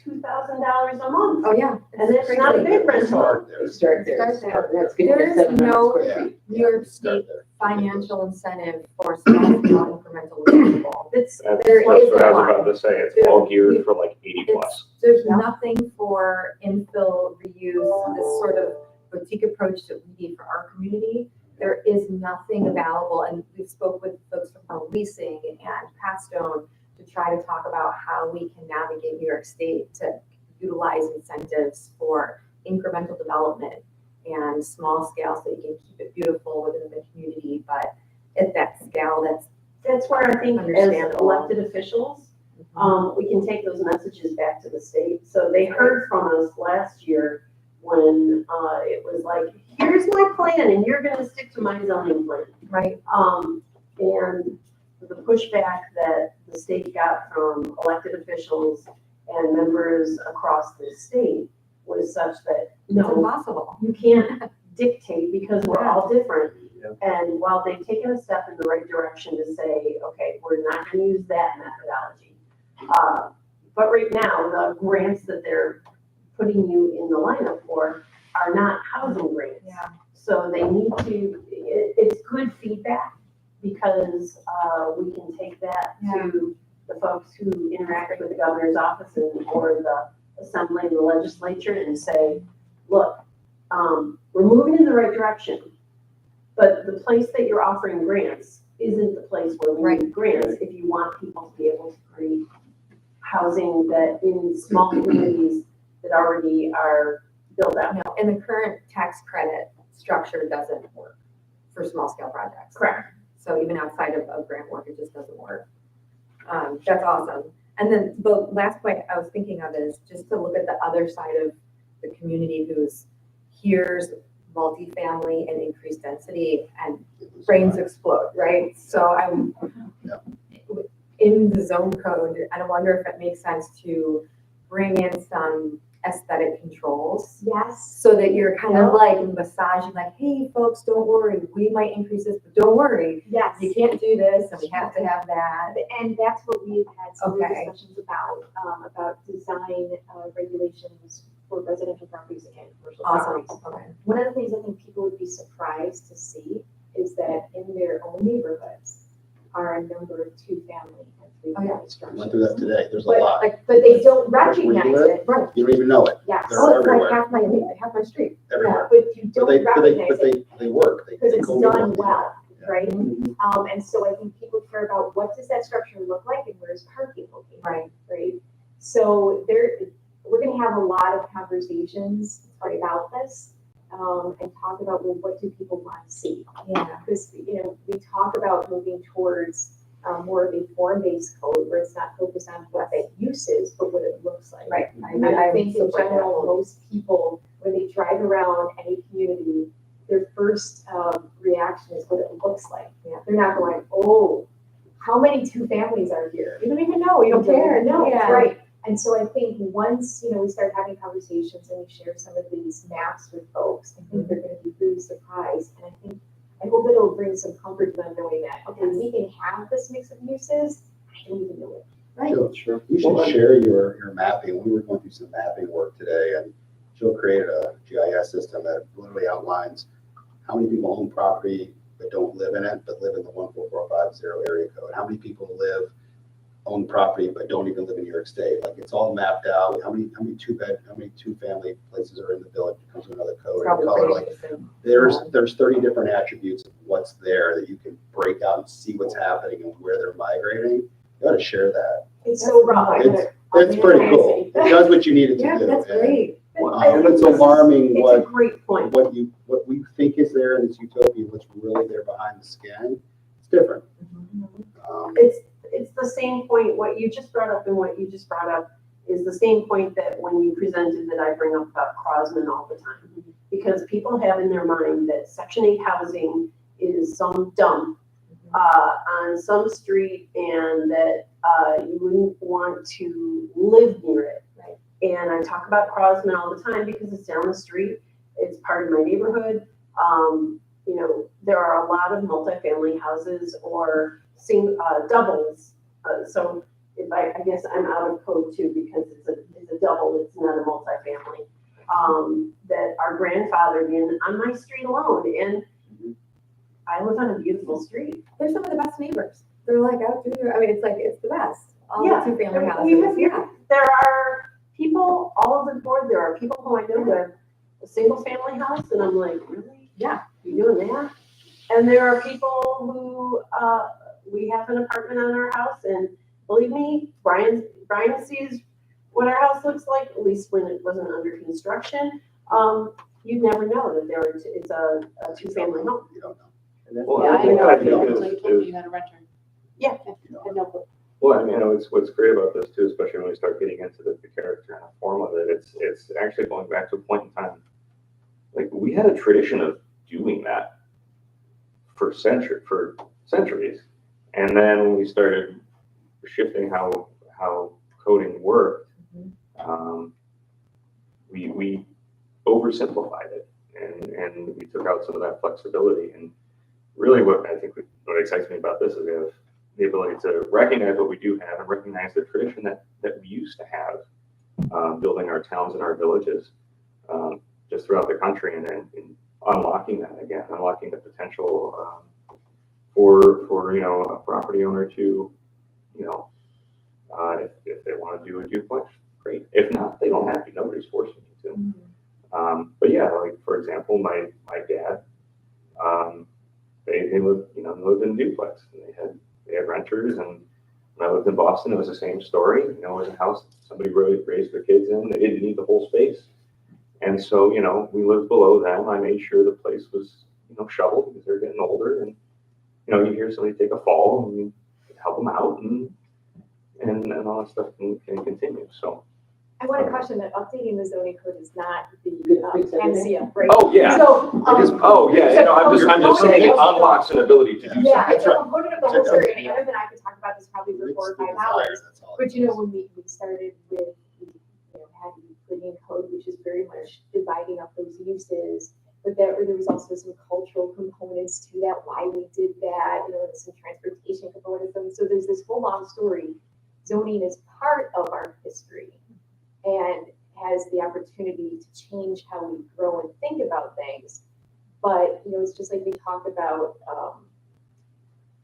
$2,000 a month. Oh, yeah. And it's not a big rental. Start there. Start there. That's good. There is no New York Start State there. financial incentive for small scale incremental renewable. It's, That's There what I is was one. about to say. It's all geared for like 80 plus. There's nothing for infill reuse, this sort of boutique approach that we need for our community. There is nothing available, and we spoke with folks from leasing and Pastone to try to talk about how we can navigate New York State to utilize incentives for incremental development and small scale, so you can keep it beautiful within the community, but at that scale, that's where I think as Understandable. elected officials, we can take those messages back to the state. So they heard from us last year when it was like, here's my plan and you're gonna stick to my zoning plan. right. And the pushback that the state got from elected officials and members across the state was such that, It's no, impossible. you can't dictate because we're all different. Yeah. And while they've taken a step in the right direction to say, okay, we're not gonna use that methodology. But right now, the grants that they're putting you in the lineup for are not housing grants. Yeah. So they need to, it's good feedback because we can take that to the folks who interact with the governor's office or assembly and the legislature and say, look, we're moving in the right direction, but the place that you're offering grants isn't the place where we need grants if you want people to be able to create housing that in small communities that already are built out. No, and the current tax credit structure doesn't work for small scale projects. Correct. So even outside of grant work, it just doesn't work. That's awesome. And then the last point I was thinking of is just to look at the other side of the community who's hears multifamily and increased density and brains explode, right? So I'm in the zone code, and I wonder if it makes sense to bring in some aesthetic controls. Yes. So that you're kind of like massaging, like, hey, folks, don't worry, we might increase this, but don't worry. Yes. You can't do this, and we have to have that. And that's what we've had some Okay. discussions about design regulations for residential properties and commercial Awesome. properties. Okay. One of the things I think people would be surprised to see is that in their own neighborhoods are a number of two-family and three-family structures. Went through that today. There's a lot. But they don't Where you recognize live? it. Right. You don't even know it. Yes. They're Oh, it's like everywhere. half my street. Everywhere. But you don't But recognize it they work. because it's go done with it. well, Yeah. right? And so I think people care about what does that structure look like and where's parking located, right? So we're gonna have a lot of conversations about this, and talk about, well, what do people want to see? Yeah. Because, we talk about moving towards more of a form-based code where it's not focused on what that use is, but what it looks like. Right. And I think in general, most people, when they drive around any community, their first reaction is what it looks like. Yeah. They're not going, oh, how many two families are here? You don't even know. You don't care. No, Yeah. right. And so I think once, we start having conversations and we share some of these maps with folks, I think they're going to be really surprised. And I hope it'll bring some comfort to them knowing that, okay, we can have this mix of uses, I don't even know it. Right. Sure. You should share your mapping. We were going through some mapping work today, and Jill created a GIS system that literally outlines how many people own property but don't live in it, but live in the 14450 area code. How many people own property but don't even live in New York State. Like, it's all mapped out. How many two-family places are in the village? It comes to another code and color. Like, there's 30 different attributes of what's there that you can break out and see what's happening and where they're migrating. You got to share that. It's so raw. It's pretty cool. It does what you need it to Yeah, do. that's great. And it's alarming It's a great point. what we think is there in this utopia, what's really there behind the skin. It's different. It's the same point, what you just brought up and what you just brought up is the same point that when you presented that I bring up about Crosman all the time. Because people have in their mind that Section 8 housing is some dump on some street and that you wouldn't want to live near it. Right. And I talk about Crosman all the time because it's down the street. It's part of my neighborhood. There are a lot of multifamily houses or doubles. So if I guess I'm out of code too because it's a double. It's not a multifamily. That are grandfathered in on my street alone, and I live on a beautiful street. They're some of the best neighbors. They're like out through. I mean, it's the best. All Yeah. the two-family houses. There are people all over the board. There are people who I know that have a single-family house, and I'm like, really? Yeah. You doing that? And there are people who we have an apartment on our house, and believe me, Brian sees what our house looks like, at least when it wasn't under construction. You'd never know that it's a two-family home. You don't know. Well, Yeah, I think I that know. is- So you told me you had a renter. Yeah. I know, but Well, I mean, what's great about this too, especially when we start getting into the character and the form of it, it's actually going back to a point in time. Like, we had a tradition of doing that for centuries. And then when we started shifting how coding worked, we oversimplified it and we took out some of that flexibility. And really what excites me about this is we have the ability to recognize what we do have and recognize the tradition that we used to have, building our towns and our villages just throughout the country, and unlocking that again, unlocking the potential for a property owner to, if they want to do a duplex, great. If not, they don't have to. Nobody's forcing you to. But yeah, like for example, my dad, they lived in a duplex, and they had renters. And when I lived in Boston, it was the same story. You know, it was a house somebody raised their kids in. They didn't need the whole space, and so we lived below them. I made sure the place was shoveled because they're getting older, and you hear somebody take a fall, and you help them out, and all that stuff can continue. So. I want to caution that updating the zoning code is not the panacea, right? Oh, yeah. So, I'm just saying it unlocks an ability to do yeah, something. it's a component of the whole story, and Adam and I could talk about this probably for 4 or 5 hours. But when we started with, having putting in code, which is very much dividing up those uses, but there was also some cultural components to that, why we did that, some transportation components. And so there's this whole long story. Zoning is part of our history and has the opportunity to change how we grow and think about things. But, it's just like we talk about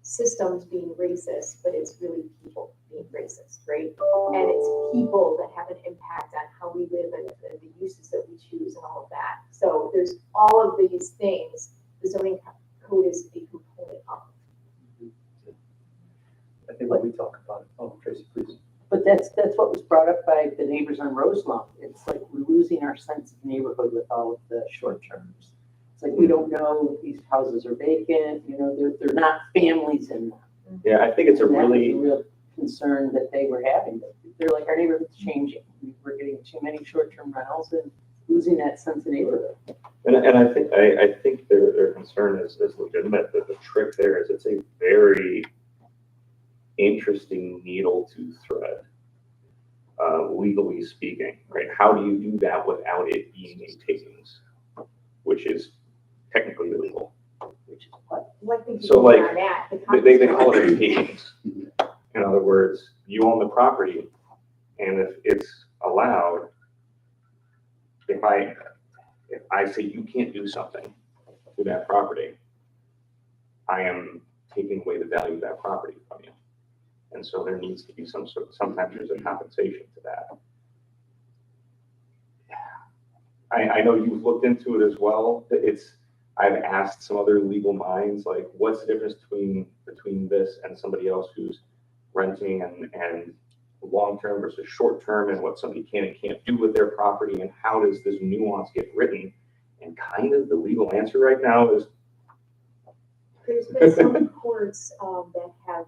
systems being racist, but it's really people being racist, right? And it's people that have an impact on how we live and the uses that we choose and all of that. So there's all of these things the zoning code is a component of. I think when we talk about it, Tracy, please. But that's what was brought up by the neighbors on Roselawn. It's like we're losing our sense of neighborhood with all of the short terms. It's like we don't know if these houses are vacant, they're not families in them. Yeah, I think it's And that was a real concern that they were having. They're like, our neighborhood's changing. We're getting too many short-term rentals and losing that sense of neighborhood. And I think their concern is legitimate. That the trick there is it's a very interesting needle to thread, legally speaking, right? How do you do that without it being a takings, which is technically illegal? Which is what? So like they call it a takings. In other words, you own the property, and if it's allowed, if I say you can't do something to that property, I am taking away the value of that property from you. And so there needs to be sometimes there's a compensation to that. I know you've looked into it as well. I've asked some other legal minds, like, what's the difference between this and somebody else who's renting and long-term versus short-term, and what somebody can and can't do with their property, and how does this nuance get written? And kind of the legal answer right now is there's been some courts that have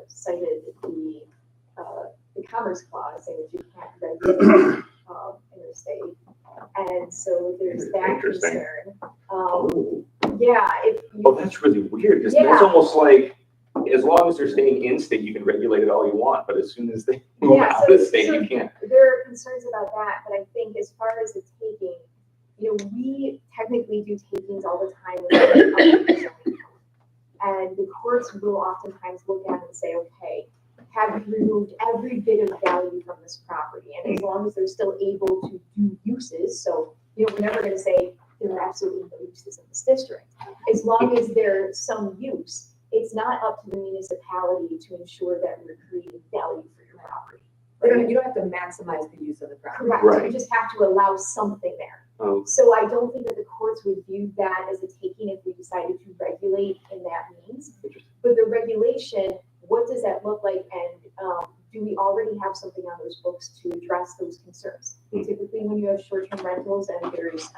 cited the Commerce Clause, saying that you can't regulate interstate, and so there's that concern. Yeah. That's really weird, because that's almost like, as long as they're staying in state, you can regulate it all you want, but as soon as they move out of state, you can't. There are concerns about that, but I think as far as the taking, we technically do takings all the time with and the courts will oftentimes look at it and say, okay, have you removed every bit of value from this property? And as long as they're still able to do uses, so we're never going to say there are absolutely no uses in this district. As long as there's some use, it's not up to the municipality to ensure that we're creating value for your property. You don't have to maximize the use of the property. Correct. Right. You just have to allow something there. Oh. So I don't think that the courts would view that as a taking if we decided to regulate in that means. But the regulation, what does that look like? And do we already have something on those books to address those concerns? Typically, when you have short-term rentals and there's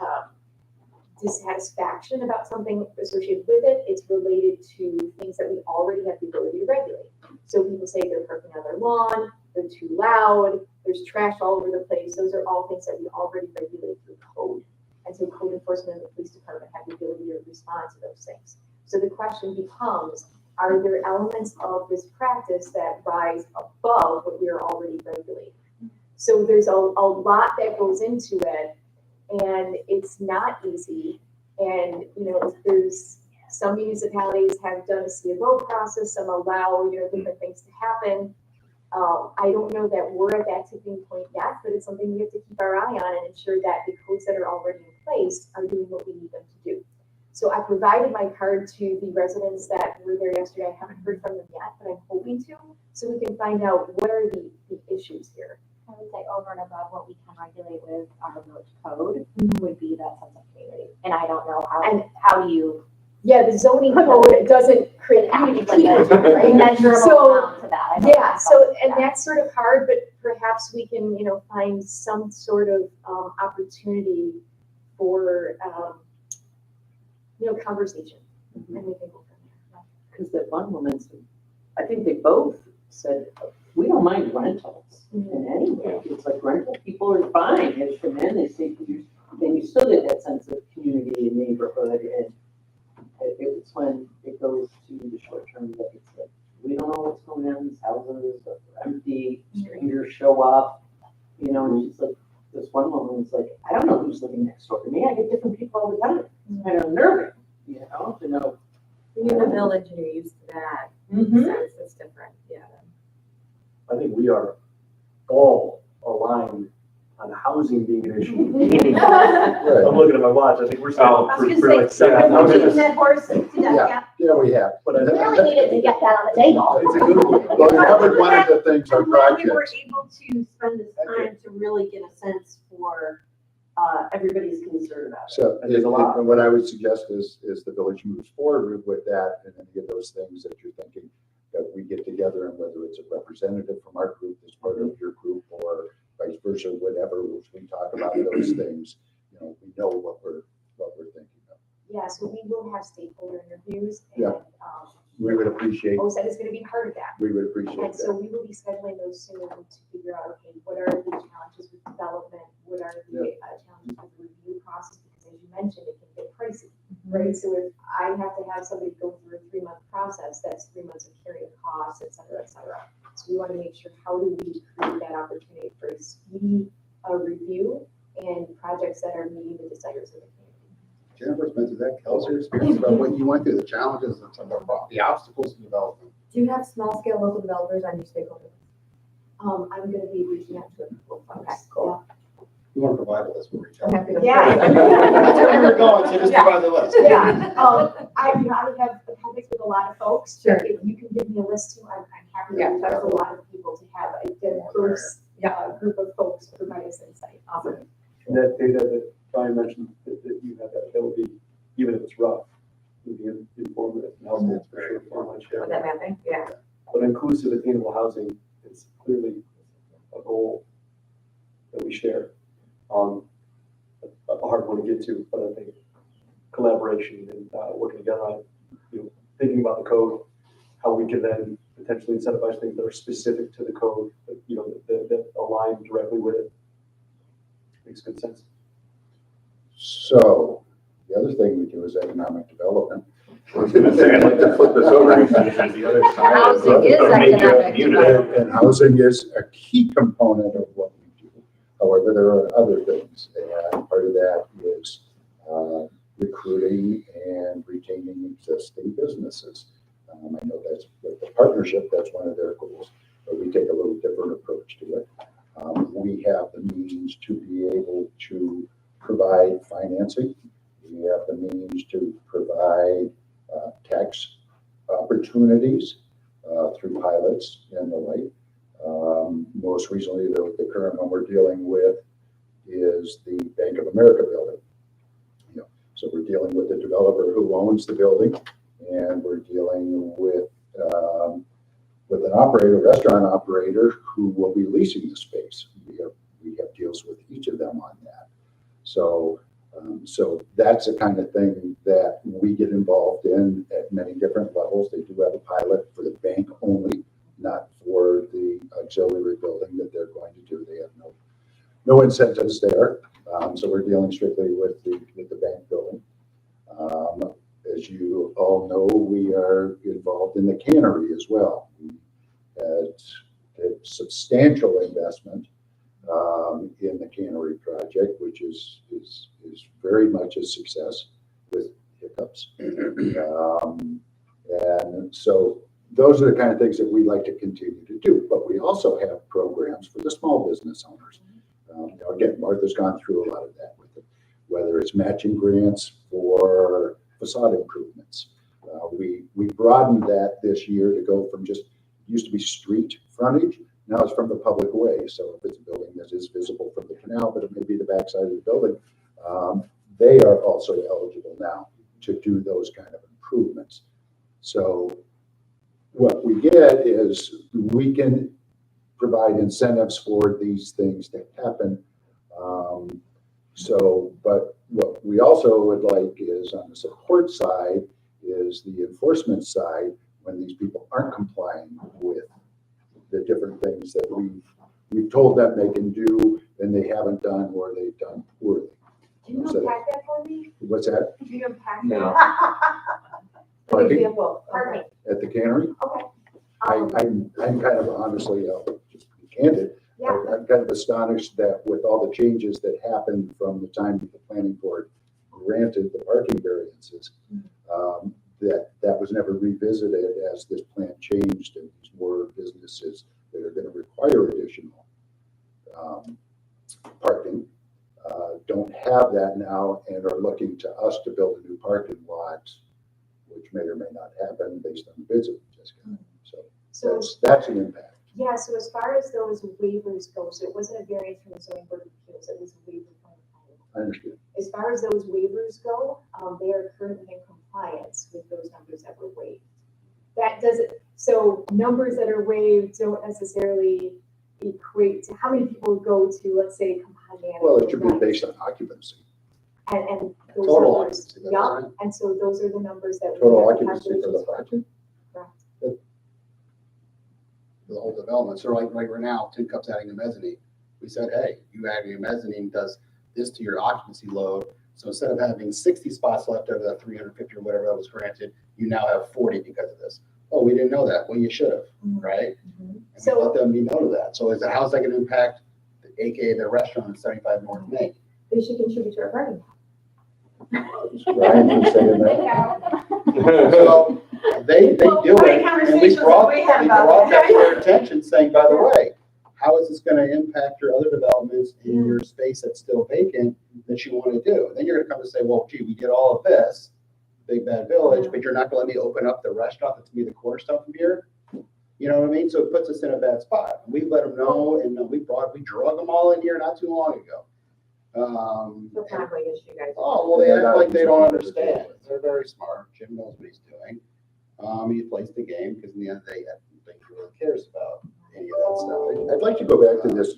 dissatisfaction about something associated with it, it's related to things that we already have the ability to regulate. So people say they're parking on their lawn, they're too loud, there's trash all over the place. Those are all things that we already regulate through code. And so code enforcement and the police department have the ability to respond to those things. So the question becomes, are there elements of this practice that rise above what we are already regulating? So there's a lot that goes into it, and it's not easy. And, there's some municipalities have done a CFO process, some allow, different things to happen. I don't know that we're at that tipping point yet, but it's something we have to keep our eye on and ensure that the codes that are already in place are doing what we need them to do. So I provided my card to the residents that were there yesterday. I haven't heard from them yet, but I'm hoping to, so we can find out what are the issues here. I would say over and above what we can regulate with our village code would be that sense of community. And I don't know how do you Yeah, the zoning code doesn't create community like plan. measurable So, amount to that. I don't know yeah, how so, to do and that. that's sort of hard, but perhaps we can, find some sort of, opportunity for, conversation. And we can go from there. Because that one woman said, I think they both said, we don't mind rentals in any way. It's like rental people are fine. They come in, they say, then you still get that sense of community and neighborhood. And it's when it goes to the short term that it's like, we don't know what's going on. These houses are empty, strangers show up, and she's like, this one woman was like, I don't know who's living next door to me. I get different people all the time. It's kind of nervous, to know. When you're in the village and you're used to that sense, it's different, yeah. I think we are all aligned on housing being an issue. I'm looking at my watch, I think we're still for like 7 We're beating hours. that horse to death, yeah. Yeah, we have. But I Really needed to get that on the table. It's a good one. Well, we covered one of the things, our I'm glad we were projects. able to spend this time to really get a sense for everybody's concern about it. So And there's a lot. and what I would suggest is the village moves forward with that and any of those things that you're thinking that we get together, and whether it's a representative from our group as part of your group or vice versa, whatever, which we talk about those things, we know what we're thinking of. Yeah, so we will have stakeholder interviews Yeah. and, We would appreciate, OCED is gonna be part of that. we would appreciate And so that. we will be scheduling those soon to figure out, okay, what are the challenges with development? What are the challenges with the review process? Because as you mentioned, it can get pricey, right? So if I have to have somebody go through a 3-month process, that's 3 months of carrying costs, et cetera, et cetera. So we want to make sure, how do we create that opportunity for a speedy review and projects that are meeting the desires of the community? Jennifer's been through that. Tell us your experience about what you went through, the challenges, and some of the obstacles in development. Do you have small scale local developers on your stakeholder list? I'm gonna be reaching out to a couple of folks. Cool. You want to provide a list, we'll reach out. I'm happy to. Yeah. That's where you're going, so just provide the list. Yeah, I have contacts with a lot of folks. Sure. If you can give me a list too, I'm happy to Yeah, reach out to a lot of people to have a diverse group of folks to provide us insight. Awesome. And that data that Brian mentioned, that you have, that will be, even if it's rough, will be informative and helpful for sure for much. With that mapping, yeah. But inclusive attainable housing is clearly a goal that we share. A hard one to get to, but I think collaboration and working together on, thinking about the code, how we can then potentially incentivize things that are specific to the code, that align directly with it. Makes good sense. So the other thing we do is economic development. I was gonna say, I'd like to flip this over and see the other side of Housing is making a economic community. And housing is a key component of what we do. However, there are other things, and part of that is recruiting and retaining existing businesses. I know that's with the partnership, that's one of their goals, but we take a little different approach to it. We have the means to be able to provide financing. We have the means to provide tax opportunities through pilots and the like. Most recently, the current one we're dealing with is the Bank of America building. So we're dealing with the developer who owns the building, and we're dealing with an operator, restaurant operator, who will be leasing the space. We have deals with each of them on that. So that's the kind of thing that we get involved in at many different levels. They do have a pilot for the bank only, not for the auxiliary building that they're going to do. They have no incentives there. So we're dealing strictly with the bank building. As you all know, we are involved in the cannery as well. We had substantial investment in the cannery project, which is very much a success with hiccups. And so those are the kind of things that we like to continue to do. But we also have programs for the small business owners. Again, Martha's gone through a lot of that with it, whether it's matching grants for facade improvements. We broadened that this year to go from just, used to be street frontage, now it's from the public way. So if it's a building that is visible from the canal, but it may be the backside of the building. They are also eligible now to do those kind of improvements. So what we get is we can provide incentives for these things to happen. But what we also would like is on the support side is the enforcement side when these people aren't complying with the different things that we've told them they can do and they haven't done or they've done poorly. Can you So unpack that for me? what's that? Can you unpack No. that? An Parking example, parking. at the cannery? Okay. I'm kind of honestly, just to be candid, Yeah. I'm kind of astonished that with all the changes that happened from the time that the planning board granted the parking variances, that was never revisited as this plan changed and there's more businesses that are going to require additional parking. Don't have that now and are looking to us to build a new parking lot, which may or may not happen based on the bids that we just got. So that's an impact. Yeah, so as far as those waivers go, so it wasn't a variance from the zoning board of appeals, it was a waiver from the planning board. I understand. As far as those waivers go, they are currently in compliance with those numbers that were waived. That doesn't, so numbers that are waived don't necessarily equate to how many people go to, let's say, Companion. Well, it should be based on occupancy. And those Total numbers, occupancy, that's yeah, right. and so those are the numbers that. we Total have occupancy for the calculations project? The whole development. So like right now, Tin Cup's adding a mezzanine. We said, hey, you adding a mezzanine does this to your occupancy load. So instead of having 60 spots left over that 350 or whatever that was granted, you now have 40 because of this. Oh, we didn't know that. Well, you should have, right? And So- we let them be know to that. So how's that going to impact, AKA the restaurant in 75 North Main? They should contribute to our parking. Ryan, you saying that? So they Well, do great it, and conversations we brought that we had about that that. to their attention, saying, by the way, how is this going to impact your other developments in your space that's still vacant that you want to do? And then you're going to come and say, well, gee, we did all of this, Big Bad Village, but you're not going to let me open up the restaurant that's going to be the cornerstone from here. You know what I mean? So it puts us in a bad spot. We let them know, and we drug them all in here not too long ago. That's not like issue, guys. Oh, well, they act like they don't understand. They're very smart. Jim knows what he's doing. He plays the game because in the end of the day, I don't think he really cares about any of that stuff. I'd like to go back to this,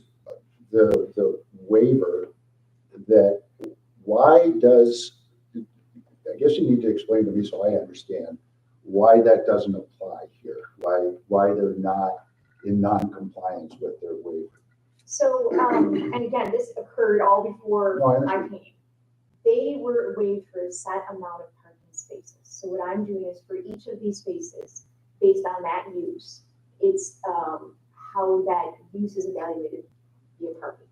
the waiver that why does, I guess you need to explain to me so I understand why that doesn't apply here, why they're not in non-compliance with their waiver. So, and again, this occurred all before No, I I understand. came. They were waived for a set amount of parking spaces. So what I'm doing is for each of these spaces, based on that use, it's how that use is evaluated via parking.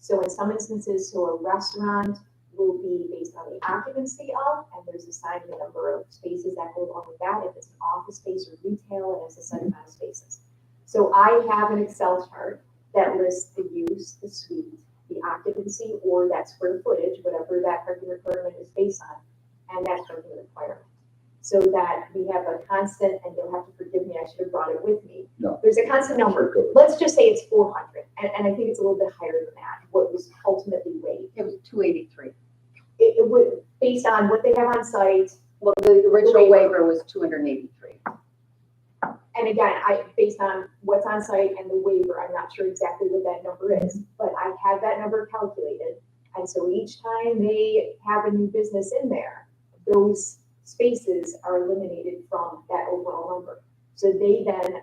So in some instances, so a restaurant will be based on the occupancy of, and there's assigned the number of spaces that go along with that. If it's an office space or retail, and it's a set amount of spaces. So I have an Excel chart that lists the use, the suite, the occupancy, or that square footage, whatever that parking requirement is based on, and that parking requirement. So that we have a constant, and you'll have to forgive me, I should have brought it with me. No. There's a constant number. Let's just say it's 400, and I think it's a little bit higher than that, what was ultimately waived. It was 283. It would, based on what they have on site, Well, the original waiver was 283. and again, based on what's on site and the waiver, I'm not sure exactly what that number is, but I have that number calculated. And so each time they have a new business in there, those spaces are eliminated from that overall number. So they then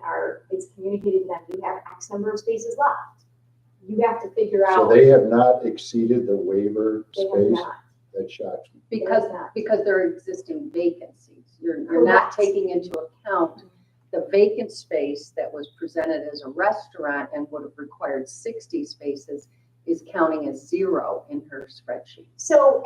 it's communicated to them, you have X number of spaces left. You have to figure out. So they have not exceeded the waiver They have space? not. That shocks me. Because there are existing vacancies. You're not taking into account the vacant space that was presented as a restaurant and would have required 60 spaces is counting as 0 in her spreadsheet. So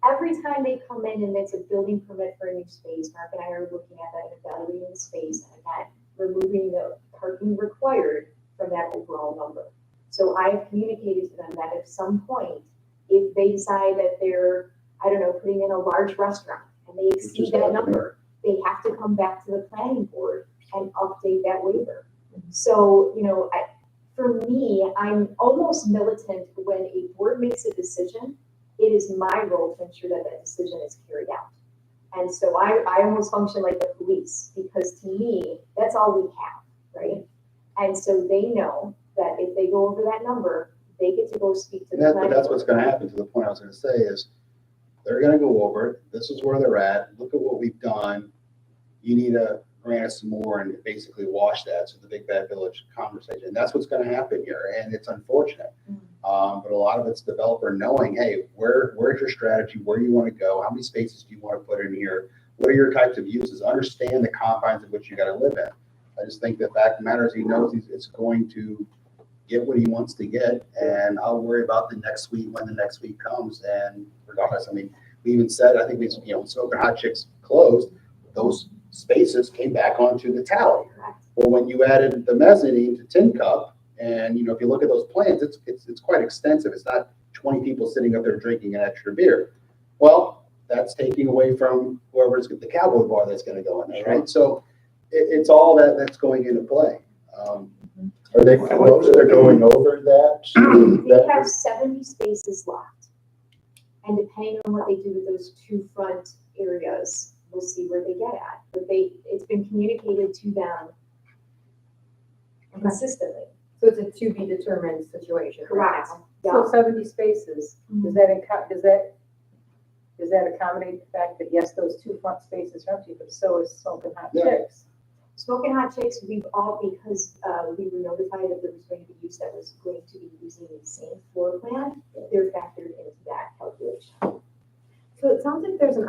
every time they come in and it's a building permit for a new space, Mark and I are looking at that and evaluating the space and that removing the parking required from that overall number. So I've communicated to them that at some point, if they decide that they're, I don't know, putting in a large restaurant and they exceed that number, they have to come back to the planning board and update that waiver. So, For me, I'm almost militant when a board makes a decision. It is my role to ensure that that decision is carried out. And so I almost function like the police, because to me, that's all we have, right? And so they know that if they go over that number, they get to go speak to the But planning that's what's board. gonna happen. To the point I was gonna say is, they're gonna go over it. This is where they're at. Look at what we've done. You need to grant us some more and basically wash that. So the big bad village conversation. That's what's gonna happen here, and it's unfortunate. But a lot of it's developer knowing, hey, where's your strategy? Where do you want to go? How many spaces do you want to put in here? What are your types of uses? Understand the confines of which you got to live in. I just think the fact of the matter is he knows it's going to get what he wants to get, and I'll worry about the next week when the next week comes. And regardless, I mean, we even said, I think we, Smoking Hot Chicks closed, those spaces came back onto the tally. Well, when you added the mezzanine to Tin Cup, and if you look at those plans, it's quite extensive. It's not 20 people sitting up there drinking an extra beer. Well, that's taking away from whoever's the cowboy bar that's going to go in there, right? So it's all that's going into play. Are they close to going over that? They have 70 spaces left. And depending on what they do with those two front areas, we'll see where they get at. But it's been communicated to them consistently. So it's a to be determined situation. Correct. So 70 spaces, does that accommodate the fact that yes, those two front spaces are empty, but so is Smoking Hot Chicks? Smoking Hot Chicks, because we were notified that there was going to be use that was going to be using the same floor plan, they're factored into that calculation. So it sounds like there's an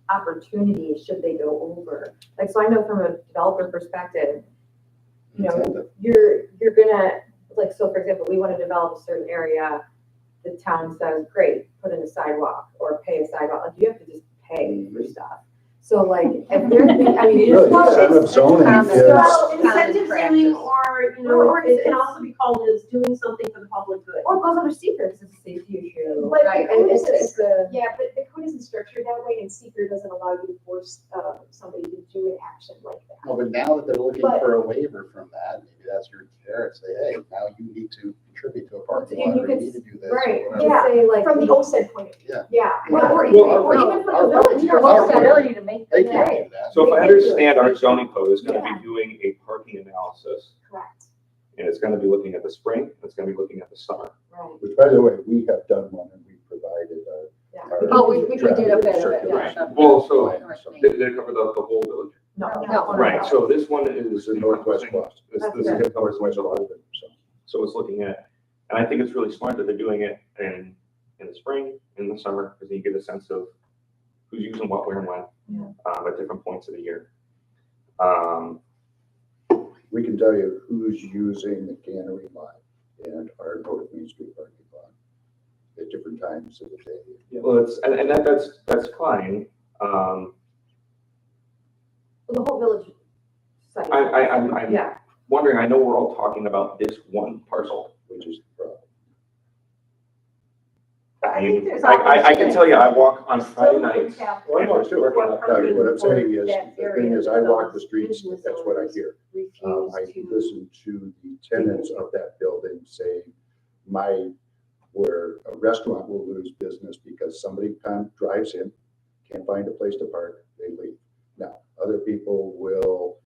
opportunity should they go over. Like, so I know from a developer perspective, you're gonna, like, so for example, we want to develop a certain area, the town says, great, put in a sidewalk or pay a sidewalk. Like, you have to just pay for stuff. So like, if there's, I mean, Really, incentive zoning is. Well, incentive zoning, or it can also be called as doing something for the public good. Or it goes under secret because it's a safety issue. But Right, the code and it's but the code isn't structured that way, and secret doesn't allow you to force somebody to do an action like that. No, but now that they're looking for a waiver from that, maybe that's your carrot. Say, hey, now you need to contribute to a parking lot, or you need to do this. Right, or whatever. yeah, say like from the OCED point of view. Yeah. Or even for the village, Your ability to make They that. can't do that. So if I understand, our zoning code is going to be doing a parking analysis, Correct. and it's going to be looking at the spring, it's going to be looking at the summer. Right. Which, by the way, we have done one and we provided our. Oh, we did a bit of it, circulation yeah. Well, so plan, so. did they cover the whole village? No. Right, so this one It is was in Northwest Boston. This is Northwest Boston. So it's looking at, and I think it's really smart that they're doing it in the spring, in the summer, because you get a sense of who's using what, where, and when, at different points of the year. We can tell you who's using the cannery lot and our North Main Street parking lot at different times of the day. Well, it's, and that's fine. The whole village site. I'm Yeah. wondering, I know we're all talking about this one parcel. Which is the problem. I think mean, there's I can tell you, I walk on Friday Still would nights. have Well, I know too. what What I'm saying is, that the area thing is, for I walk the those streets, business that's what I owners hear. refuse I to- listen to the tenants of that building say, where a restaurant will lose business because somebody drives in, can't find a place to park, they leave. Now, other people will,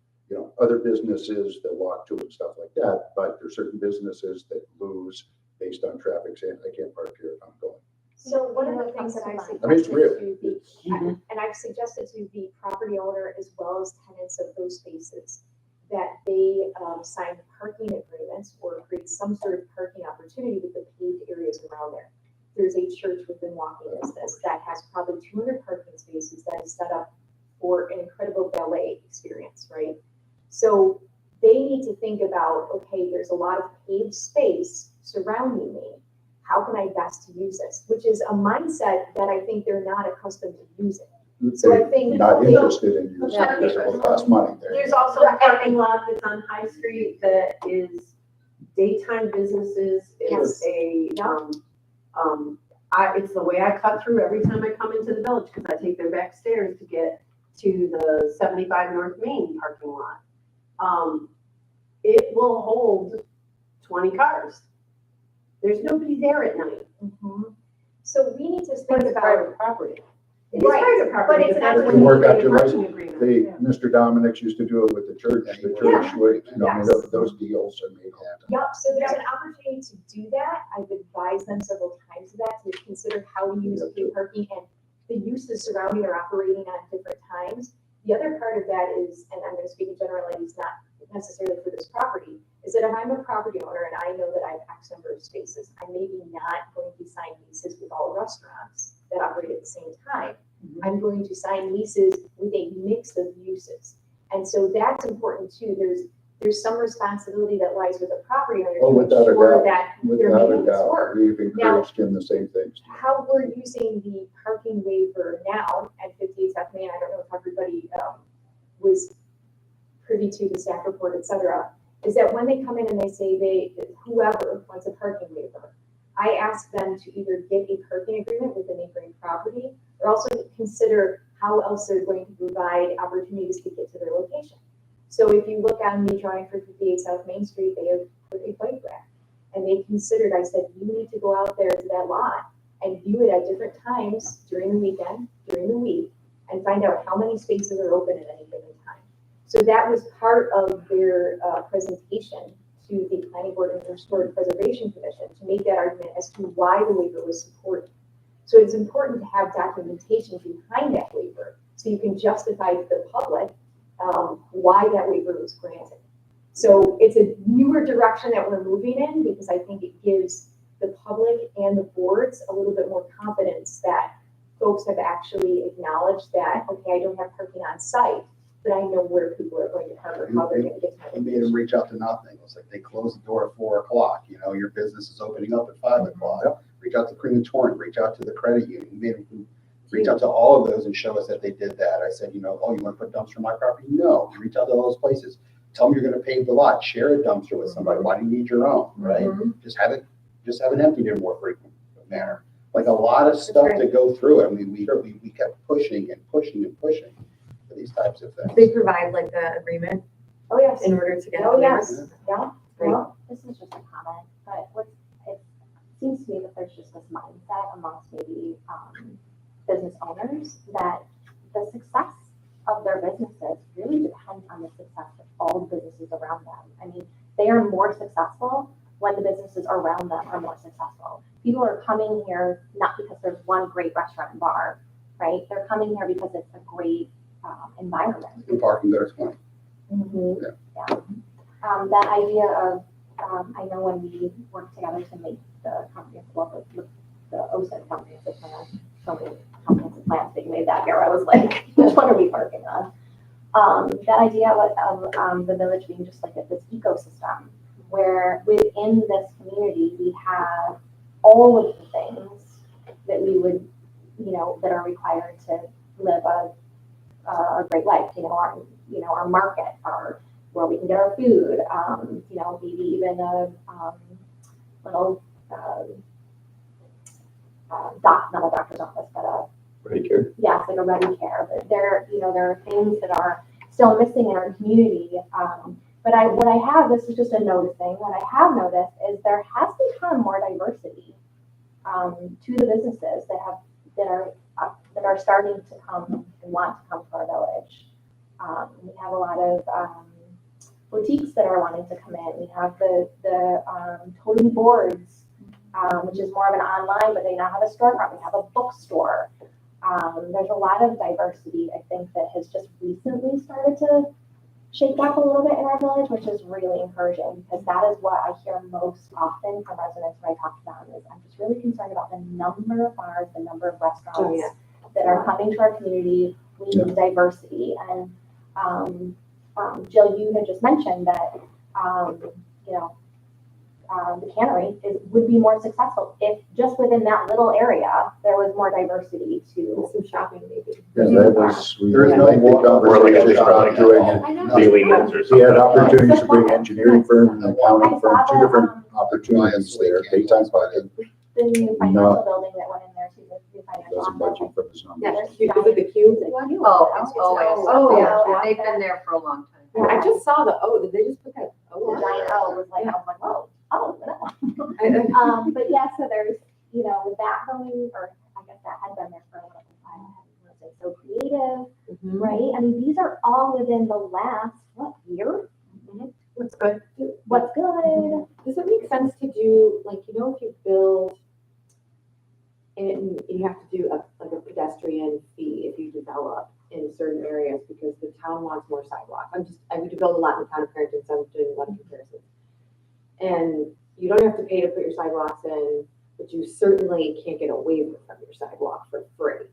other businesses that walk to and stuff like that, but there's certain businesses that lose based on traffic saying, I can't park here, I'm going. So one of the things that I've I mean, it's suggested real. to the, and I've suggested to the property owner as well as tenants of those spaces, that they sign parking agreements or create some sort of parking opportunity with the paved areas around there. There's a church within walking distance that has probably 200 parking spaces that is set up for an incredible ballet experience, right? So they need to think about, okay, there's a lot of paved space surrounding me. How can I best use this? Which is a mindset that I think they're not accustomed to using. So I think Not interested in using it because it will cost money there. There's also a parking lot that's on High Street that is daytime businesses. It's it's the way I cut through every time I come into the village, because I take their back stairs to get to the 75 North Main parking lot. It will hold 20 cars. There's nobody there at night. So we need to But think it's about. private property. It is private property, but it's but that's an when you opportunity get to a work out parking your agreement. Mr. Dominic used to do it with the church would, you know, I mean, those deals are made all the time. Yep, so there's an opportunity to do that. I've advised them several times of that, to consider how we use paid parking and the uses surrounding or operating on different times. The other part of that is, and I'm gonna speak in generalities, not necessarily for this property, is that if I'm a property owner and I know that I have X number of spaces, I may be not going to sign leases with all restaurants that operate at the same time. I'm going to sign leases with a mix of uses. And so that's important too. There's some responsibility that lies with the property owner Oh, to without a ensure doubt. that their Without a maintenance doubt, work. we've encouraged him the same things. How we're using the parking waiver now at 58 South Main, I don't know if everybody was privy to the staff report, et cetera, is that when they come in and they say whoever wants a parking waiver, I ask them to either get a parking agreement with the neighboring property or also consider how else they're going to provide opportunities to get to their location. So if you look on the drawing for 58 South Main Street, they have put a bike rack. And they considered, I said, you need to go out there to that lot and view it at different times during the weekend, during the week, and find out how many spaces are open at any given time. So that was part of their presentation to the Planning Board and Historic Preservation Commission to make that argument as to why the waiver was supported. So it's important to have documentation behind that waiver so you can justify to the public why that waiver was granted. So it's a newer direction that we're moving in because I think it gives the public and the boards a little bit more confidence that folks have actually acknowledged that, okay, I don't have parking on site, but I know where people are going to park or how they're going to get to my We made them reach out to nothing. It was like they closed the door at 4 o'clock. You know, your business is opening up at 5 o'clock. Reach out to crematorium, reach out to the credit union. We made them reach out to all of those and show us that they did that. I said, you know, oh, you want to put a dumpster on my property? No. Reach out to all those places. Tell them you're going to pave the lot. Share a dumpster with somebody. Why do you need your own? Right? Just have it emptied in a more frequent manner. Like a lot of stuff to go through. I mean, we kept pushing and pushing and pushing for these types of things. They provide like the agreement Oh, yes. in order to get. Oh, the yes. waivers. Yeah. Great. Yeah. This is just a comment, but it seems to me that there's just this mindset amongst maybe business owners that the success of their businesses really depends on the success of all the businesses around them. I mean, they are more successful when the businesses around them are more successful. People are coming here not because there's one great restaurant and bar, right? They're coming here because it's a great environment. And parking go to 20. That idea of, I know when we worked together to make the comprehensive, the OCED comprehensive plan, so many comprehensive plans being made that year, I was like, which one are we working on? That idea of the village being just like this ecosystem, where within this community, we have all of the things that we would, that are required to live a great life, our market, where we can get our food, maybe even a little not a doctor's office, but a Ready care. yeah, it's like a ready care. But there are things that are still missing in our community. But what I have, this is just a noticing, what I have noticed is there has become more diversity to the businesses that are starting to come and want to come to our village. We have a lot of boutiques that are wanting to come in. We have the Totally Boards, which is more of an online, but they now have a storefront. We have a bookstore. There's a lot of diversity, I think, that has just recently started to shake up a little bit in our village, which is really encouraging because that is what I hear most often from residents when I talk to them is I'm just really concerned about the number of bars, the number of restaurants that are coming to our community. We need diversity. And Jill, you had just mentioned that, the cannery would be more successful if just within that little area there was more diversity to some shopping maybe. Yeah, that was, we There's had no lengthy conversations about doing it. Daily needs or We had something. opportunities to bring engineering firm and accounting firm, two different opportunities there, daytime parking. The new financial building that went in there too, the new financial Doesn't office. budget for this number. There's Is it the cube? Oh, it's always. Oh, yeah. They've been there for a long time. Yeah, I just saw the, did they just put that? The giant O was like, I was like, whoa, But yeah, so there's, you know, with that going, or I guess that had been there for a little while. I hadn't so creative, right? I mean, these are all within the last, what, year? What's good? What's good? Does it make sense to do, like, you know, if you build and you have to do like a pedestrian fee if you develop in certain areas because the town wants more sidewalks. I would build a lot in the town of Parenton, so I'm doing a lot of comparisons. And you don't have to pay to put your sidewalks in, but you certainly can't get a waiver from your sidewalk for free.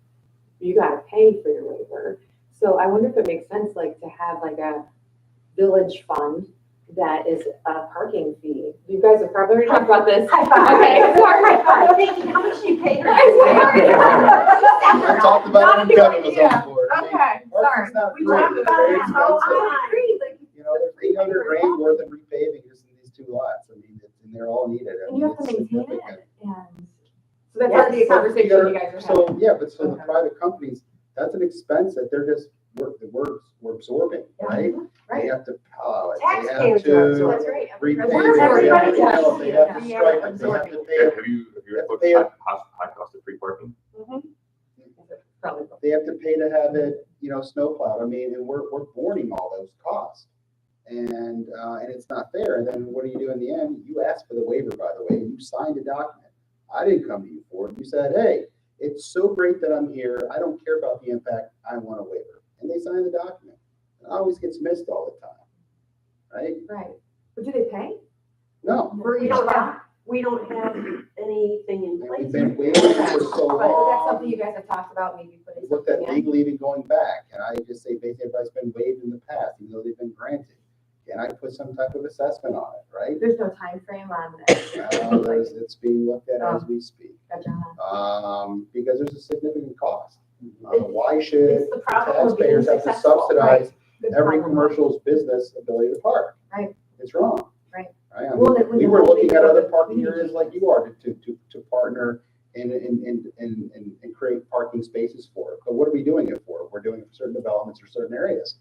You gotta pay for your waiver. So I wonder if it makes sense, like, to have like a village fund that is a parking fee. You guys have probably already talked about this. Okay, sorry. I'm thinking, how much do you pay her? I talked about it when Kevin was on board. I mean, Okay, sorry. parking's not We free. talked It's about very it. Oh, expensive. I agree. Like, You know, there's 800 grand worth of repaving just in these 2 lots. I mean, and they're all needed. I and you mean, have to it's maintain significant. it. And so that's Yeah, already a but conversation you're- you guys are having. So, yeah, but so the private companies, that's an expense that they're just, we're absorbing, right? Right. They have to plow it. Taxpayers They are have absorbing. to That's right. repave it. We're They have to, everybody you know, does. they have to Yeah. stripe it. They have to pay it. Have you Have looked to pay at high cost of free parking? Probably. They have to pay to have it, you know, snow plowed. I mean, and we're boarding all those costs. And it's not fair. And then what do you do in the end? You asked for the waiver, by the way, and you signed a document. I didn't come to you for it. You said, hey, it's so great that I'm here. I don't care about the impact. I want a waiver. And they signed the document. It always gets missed all the time, right? Right. But do they pay? No. We don't have anything in And place. we've been waiting for so But that's long. something you guys have talked about, maybe putting We looked at something in. legally even going back, and I just say basically everybody's been waived in the past, even though they've been granted. Can I put some type of assessment on it, right? There's no time frame on It's being looked at as we speak. Gotcha. Because there's a significant cost. Why should It's the problem of being taxpayers have to successful, subsidize Good every problem. commercial's business ability to park? Right. It's wrong. Right. I mean, Well, then when we the were whole looking big at other public parking community- areas like you are to partner and create parking spaces for it. But what are we doing it for? We're doing it for certain developments or certain areas.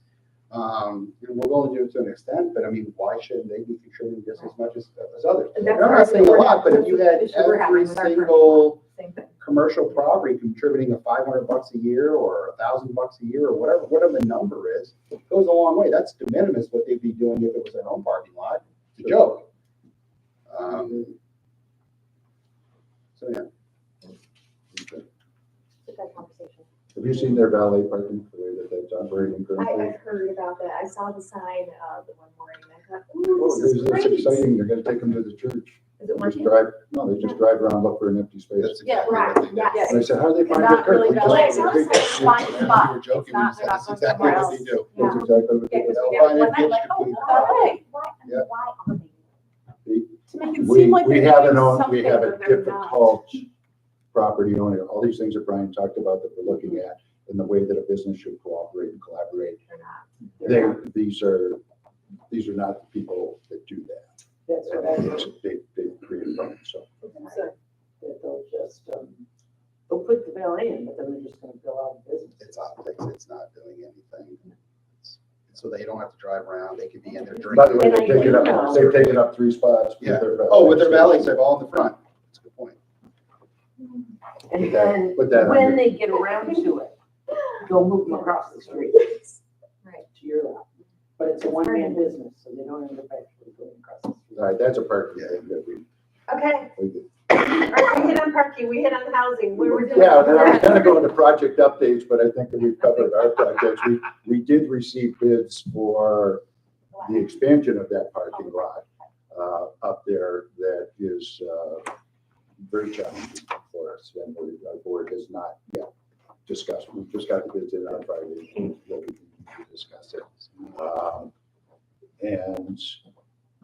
And we're going to do it to an extent, but I mean, why shouldn't they be contributing just as much as others? And And that's I'm our not saying a issue. lot, but if you had Issue we're having every with our current single Same thing. commercial property contributing a $500 a year or $1,000 a year or whatever the number is, it goes a long way. That's de minimis what they'd be doing if it was their own parking lot. It's a joke. So, yeah. It's a good conversation. Have you seen their valet parking, the way that that's operating currently? I've heard about that. I saw the sign, the one morning, and I thought, Oh, ooh, this is it's great. exciting. They're gonna take them to the church. Is it They just working? drive, no, they just drive around, look for an empty space. That's Yeah, exactly right, what they do. yes. And I said, how do they find Not their really curb? valet, it's not like find a spot. We were joking, It's not- we said, they're not that's going exactly somewhere what they else. do. That's exactly what they Yeah, do. because They'll we find got, empty I'm like, oh, street. why? Why, I mean, Yeah. why are they? To make it We, seem like we they're have doing an own, we something have a that they're not. difficult property owner, all these things that Brian talked about that we're looking at in the way that a business should cooperate and collaborate. They're not. These are not the people that do that. That's what I heard. They create problems, so. That they'll just, they'll put the valet in, but then they're just gonna go out of business. It's optics, it's not doing anything. So they don't have to drive around, they could be in there drinking. By the way, And I they've taken up 3 spots. with Yeah. their valet. Oh, with their valets, they're all in the front. That's a good point. And Put that- then put that when under- they get around to it, they'll move them across the street. Right. To your lot. But it's a one-man business, so they don't end up actually going across the street. All right, that's a parking thing that we Okay, did. all right, we hit on parking, we hit on housing, where we're doing. Yeah, and I was gonna go into project updates, but I think that we've covered our projects. We did receive bids for the expansion of that parking lot up there that is very challenging for us, and our board has not yet discussed. We've just got the bids in on Friday, and we'll be to discuss it. And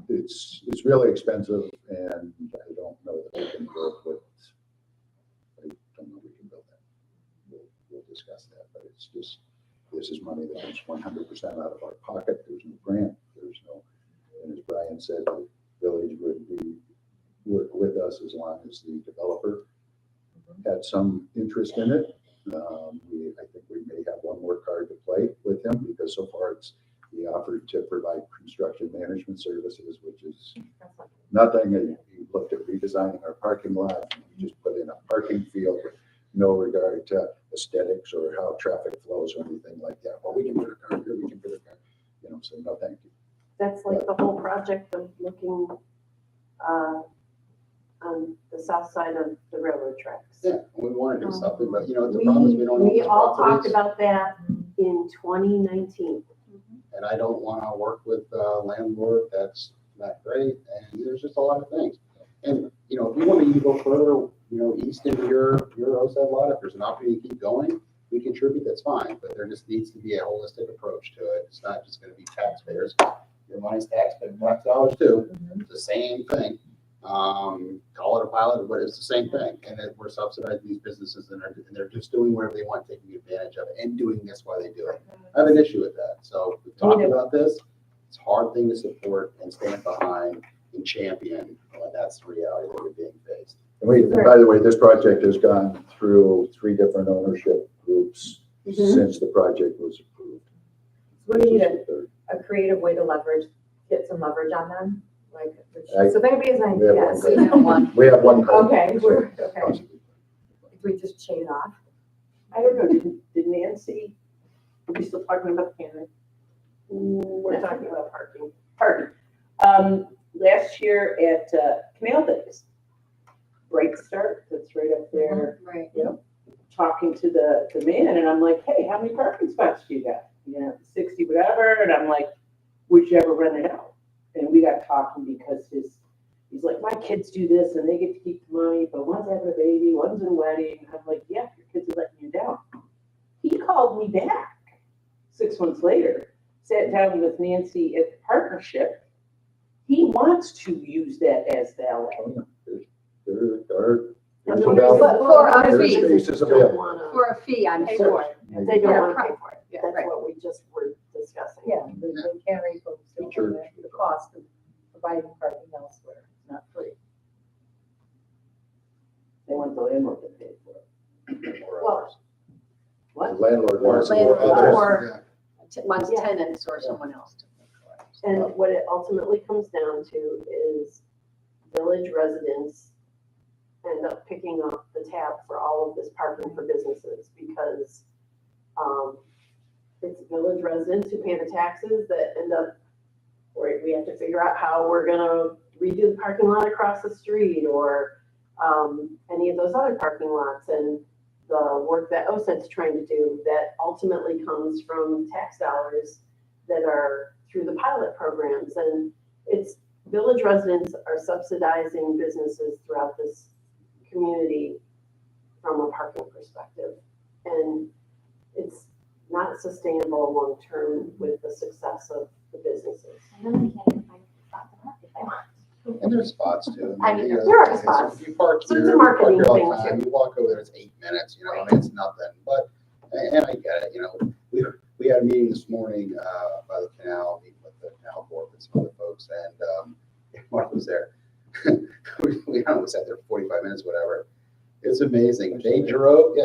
it's really expensive, and I don't know that we can work with, I don't know if we can build that. We'll discuss that, but it's just, this is money that comes 100% out of our pocket. There's no grant, there's no, and as Brian said, the village would work with us as long as the developer had some interest in it. I think we may have one more card to play with him, because so far he offered to provide construction management services, which is nothing, and he looked at redesigning our parking lot. We just put in a parking field with no regard to aesthetics or how traffic flows or anything like that. Well, we can put a car here, we can put a car, so no, thank you. That's like the whole project of looking, on the south side of the railroad tracks. Yeah, we want to do something, but the problem is we don't own We these all talked properties. about that in 2019. And I don't want to work with a landlord that's not great, and there's just a lot of things. And, if we want to even go further, east into your OSED lot, if there's an opportunity to keep going, we contribute, that's fine, but there just needs to be a holistic approach to it. It's not just going to be taxpayers. Your money's taxpayer dollars too. It's the same thing. Call it a pilot, but it's the same thing. And we're subsidizing these businesses and they're just doing whatever they want, taking advantage of it and doing this while they do it. I have an issue with that. So we've talked about this. It's a hard thing to support and stand behind and champion when that's the reality that we're being faced. And by the way, this project has gone through 3 different ownership groups since the project was approved. So we need a creative way to get some leverage on them. Like, so if anybody has any ideas, We have one. Okay, if we just chain off. I don't know, did Nancy, are we still talking about the cannon? We're talking about parking. Parking. Last year at Canal Days, Bright Start, that's right up there. Right. Talking to the man, and I'm like, hey, how many parking spots do you got? 60 whatever, and I'm like, would you ever rent it out? And we got talking because he's like, my kids do this and they get to keep the money, but one's having a baby, one's in a wedding. And I'm like, yeah, your kids are letting you down. He called me back 6 months later, sat down with Nancy at the partnership. He wants to use that as valet. For a fee. Spaces available. For a fee, I'm Pay sure. for it. They don't want to pay for it. Yeah, That's right. what we just were discussing. Yeah, they carry folks over the cost of providing parking elsewhere. It's not free. They want the landlord to pay for it. Well, What? The landlord wants Landlord more others. One's Yeah. tenants or someone else to pay for it. And what it ultimately comes down to is village residents end up picking up the tab for all of this parking for businesses because it's village residents who pay the taxes that end up, or we have to figure out how we're gonna redo the parking lot across the street or any of those other parking lots and the work that OCED's trying to do that ultimately comes from tax dollars that are through the pilot programs. And it's village residents are subsidizing businesses throughout this community from a parking perspective. And it's not sustainable long-term with the success of the businesses. And then they can't even find spots to park if they want. And there's spots too. I mean, there are spots. If you park So here, it's a you park marketing here all thing, the time, too. you walk over there, it's 8 minutes, it's nothing. But, and I get it, we had a meeting this morning by the canal, meeting with the canal board and some other folks, and Mark was there. We sat there for 45 minutes, whatever. It's amazing. They drove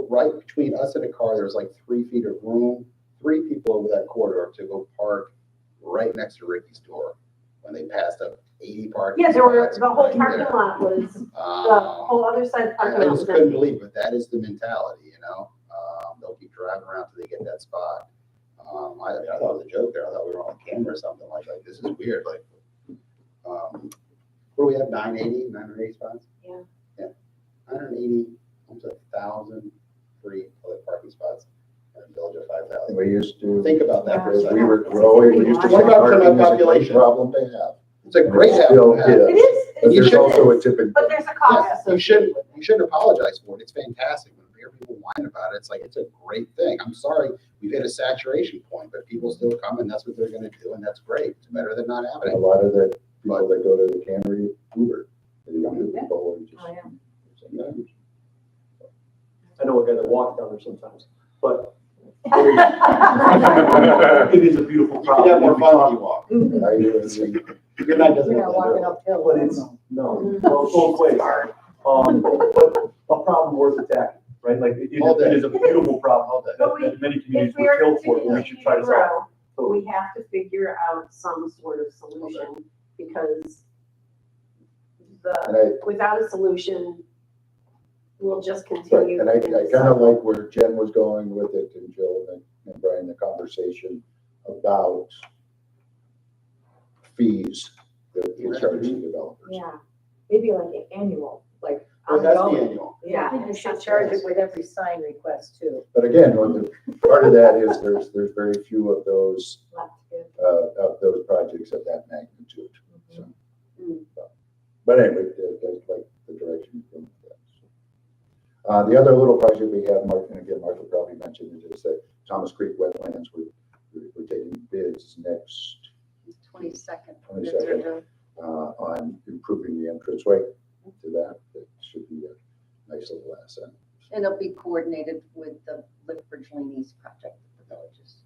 right between us and a car. There was like 3 feet of room, 3 people over that corridor to go park right next to Ricky's door when they passed up 80 parking Yeah, there were, spots the whole right parking there. lot was, the whole other side of the parking I lot was just couldn't empty. believe it. That is the mentality, they'll keep driving around till they get that spot. I thought it was a joke there. I thought we were on camera or something like this is weird. Like, what do we have? 980 spots? Yeah. Yeah. 980, almost 1,000 free public parking spots in a village of 5,000. We used to. Think about that for a As second. we were growing, we used to. What about parking turnout is a great population? problem to have. It's a great It still habit to have. is. It is. But You there's should- also a tipping. But there's a cost. Yeah, you shouldn't apologize for it. It's fantastic. When I hear people whine about it, it's like, it's a great thing. I'm sorry, we've hit a saturation point, but people still come and that's what they're gonna do, and that's great. It's better than not having A it. lot of the people that go to the cannery Uber, the younger people. and just- Oh, yeah. I know a guy that walks down there sometimes, but It it is a beautiful You problem. can have more fun if you walk. I do, and see. Good night doesn't You're have not to do walking it. uphill. But it's, no, well, both ways. But a problem worth attacking, right? Like, it is a beautiful problem that many communities If we would are kill to for, and we continue should try to to solve. grow, we have to figure out some sort of solution because without a solution, we'll just Right, continue. and I in kind the of cycle. like where Jen was going with it, and Jill and Brian, the conversation about fees that we charge the developers. Yeah, maybe like an annual, like. Well, that's the ongoing. annual. I Yeah. think you should charge it with every sign request too. But again, part of that is there's very few of those Lots of good. projects of that magnitude. So, Mm. but anyway, that's like the direction you're going with that. The other little project we have, Mark, and again, Martha probably mentioned it, is that Thomas Creek wetlands. We're taking bids next 22nd. 22nd on improving the entranceway to that. That should be a nice little asset. And it'll be coordinated with the Lickbridge Lane East project at the villages.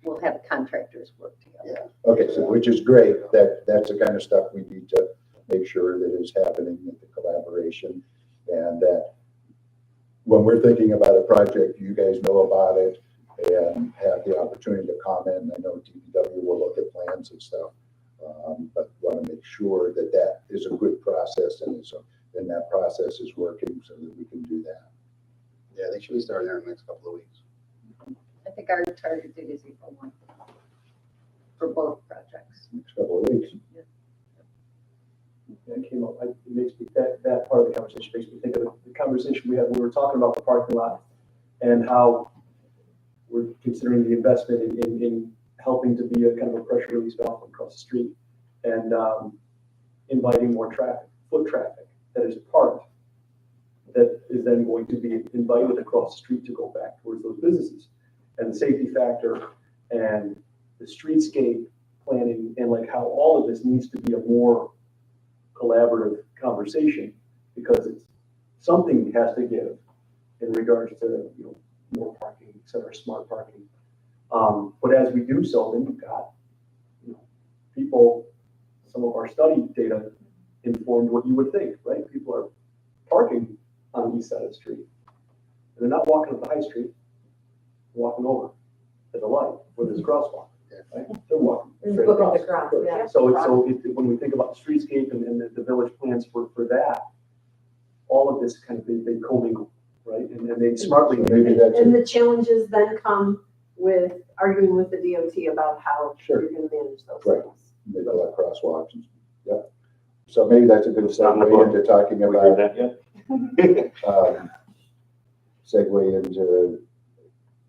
We'll have contractors work together. Yeah. Okay, so which is great. That's the kind of stuff we need to make sure that is happening with the collaboration, and that when we're thinking about a project, you guys know about it and have the opportunity to comment. I know DPW will look at plans and stuff, but want to make sure that that is a good process and that process is working so that we can do that. Yeah, they should be starting there in the next couple of weeks. I think our target date is April 1 for both projects. Next couple of weeks. That came up, it makes me, that part of the conversation makes me think of the conversation we had when we were talking about the parking lot and how we're considering the investment in helping to be a kind of a pressure release valve across the street and inviting more traffic, foot traffic that is parked, that is then going to be invited across the street to go back towards those businesses. And the safety factor and the streetscape planning and like how all of this needs to be a more collaborative conversation, because it's something has to give in regards to more parking, et cetera, smart parking. But as we do so, then you've got people. Some of our study data informed what you would think, right? People are parking on the east side of the street, and they're not walking up the high street. They're walking over at the light where there's a crosswalk. Right? They're walking straight across. Yeah. So when we think about the streetscape and the village plans for that, all of this kind of they commingle, right? And they smartly. And the challenges then come with arguing with the DOT about how Sure. you're going to manage those Right. things. Maybe like crosswalks. Yep. So maybe that's a good segue into talking We about did that yet? segue into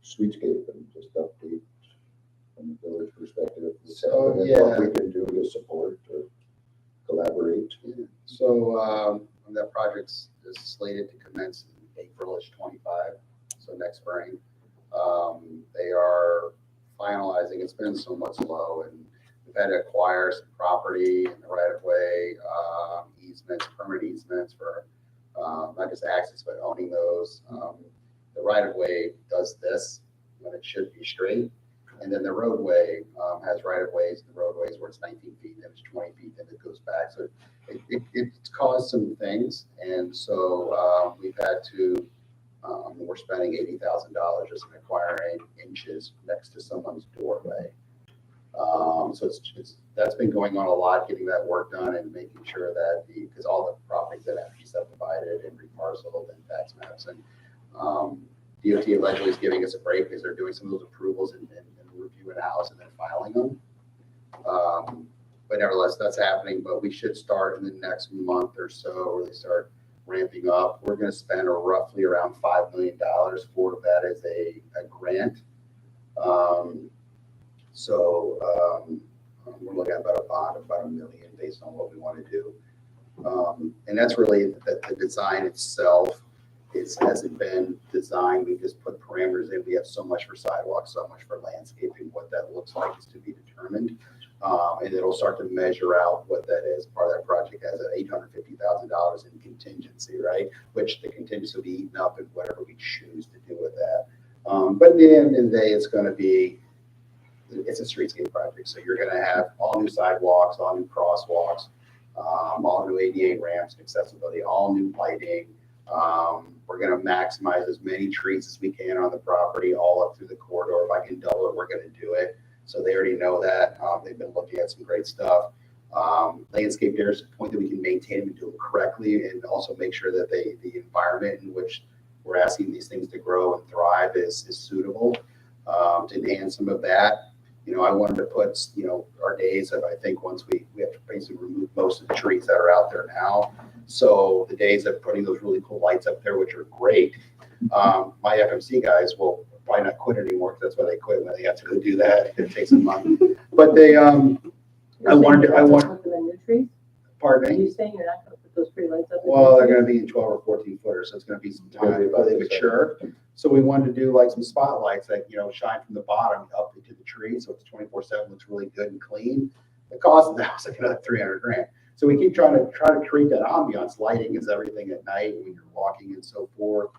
streetscape and just update from the village perspective. So, and yeah. what we can do to support or collaborate. Yeah. So that project is slated to commence in April-ish 25, so next spring. They are finalizing. It's been so much slow, and we've had to acquire some property in the right-of-way, easements, permanent easements for not just access, but owning those. The right-of-way does this when it should be straight. And then the roadway has right-of-ways, the roadways where it's 19 feet, then it's 20 feet, then it goes back. So it's caused some things. And so we've had to, we're spending $80,000 just in acquiring inches next to someone's doorway. So that's been going on a lot, getting that work done and making sure that because all the properties that have to be subdivided and reparceled and tax maps and DOT allegedly is giving us a break because they're doing some of those approvals and reviewing a house and then filing them. But nevertheless, that's happening, but we should start in the next month or so really start ramping up. We're going to spend roughly around $5 million for that as a grant. We're looking at about a bond of about $1 million based on what we want to do. And that's really the design itself. It hasn't been designed. We just put parameters in. We have so much for sidewalks, so much for landscaping. What that looks like is to be determined. And it'll start to measure out what that is. Part of that project has $850,000 in contingency, right? Which the contingency will be eaten up in whatever we choose to do with that. But at the end of the day, it's a streetscape project. So you're going to have all new sidewalks, all new crosswalks, all new ADA ramps and accessibility, all new lighting. We're going to maximize as many trees as we can on the property, all up through the corridor. If I can double it, we're going to do it. So they already know that. They've been looking at some great stuff. Landscape areas to the point that we can maintain them and do them correctly, and also make sure that the environment in which we're asking these things to grow and thrive is suitable. To enhance some of that, I wanted to put, our days of, I think once we have to basically remove most of the trees that are out there now. So the days of putting those really cool lights up there, which are great. My FMC guys will probably not quit anymore, because that's why they quit, when they have to go do that. It takes some money. But they, I wanted, Put them in new trees? pardon Are me? you saying you're not gonna put those pretty lights up? in Well, new they're trees? gonna be in 12 or 14 footers, so it's gonna be some time before they mature. So we wanted to do like some spotlights that, shine from the bottom up into the tree, so it's 24/7, looks really good and clean. The cost of that was like another 300 grand. So we keep trying to create that ambiance. Lighting is everything at night when you're walking and so forth.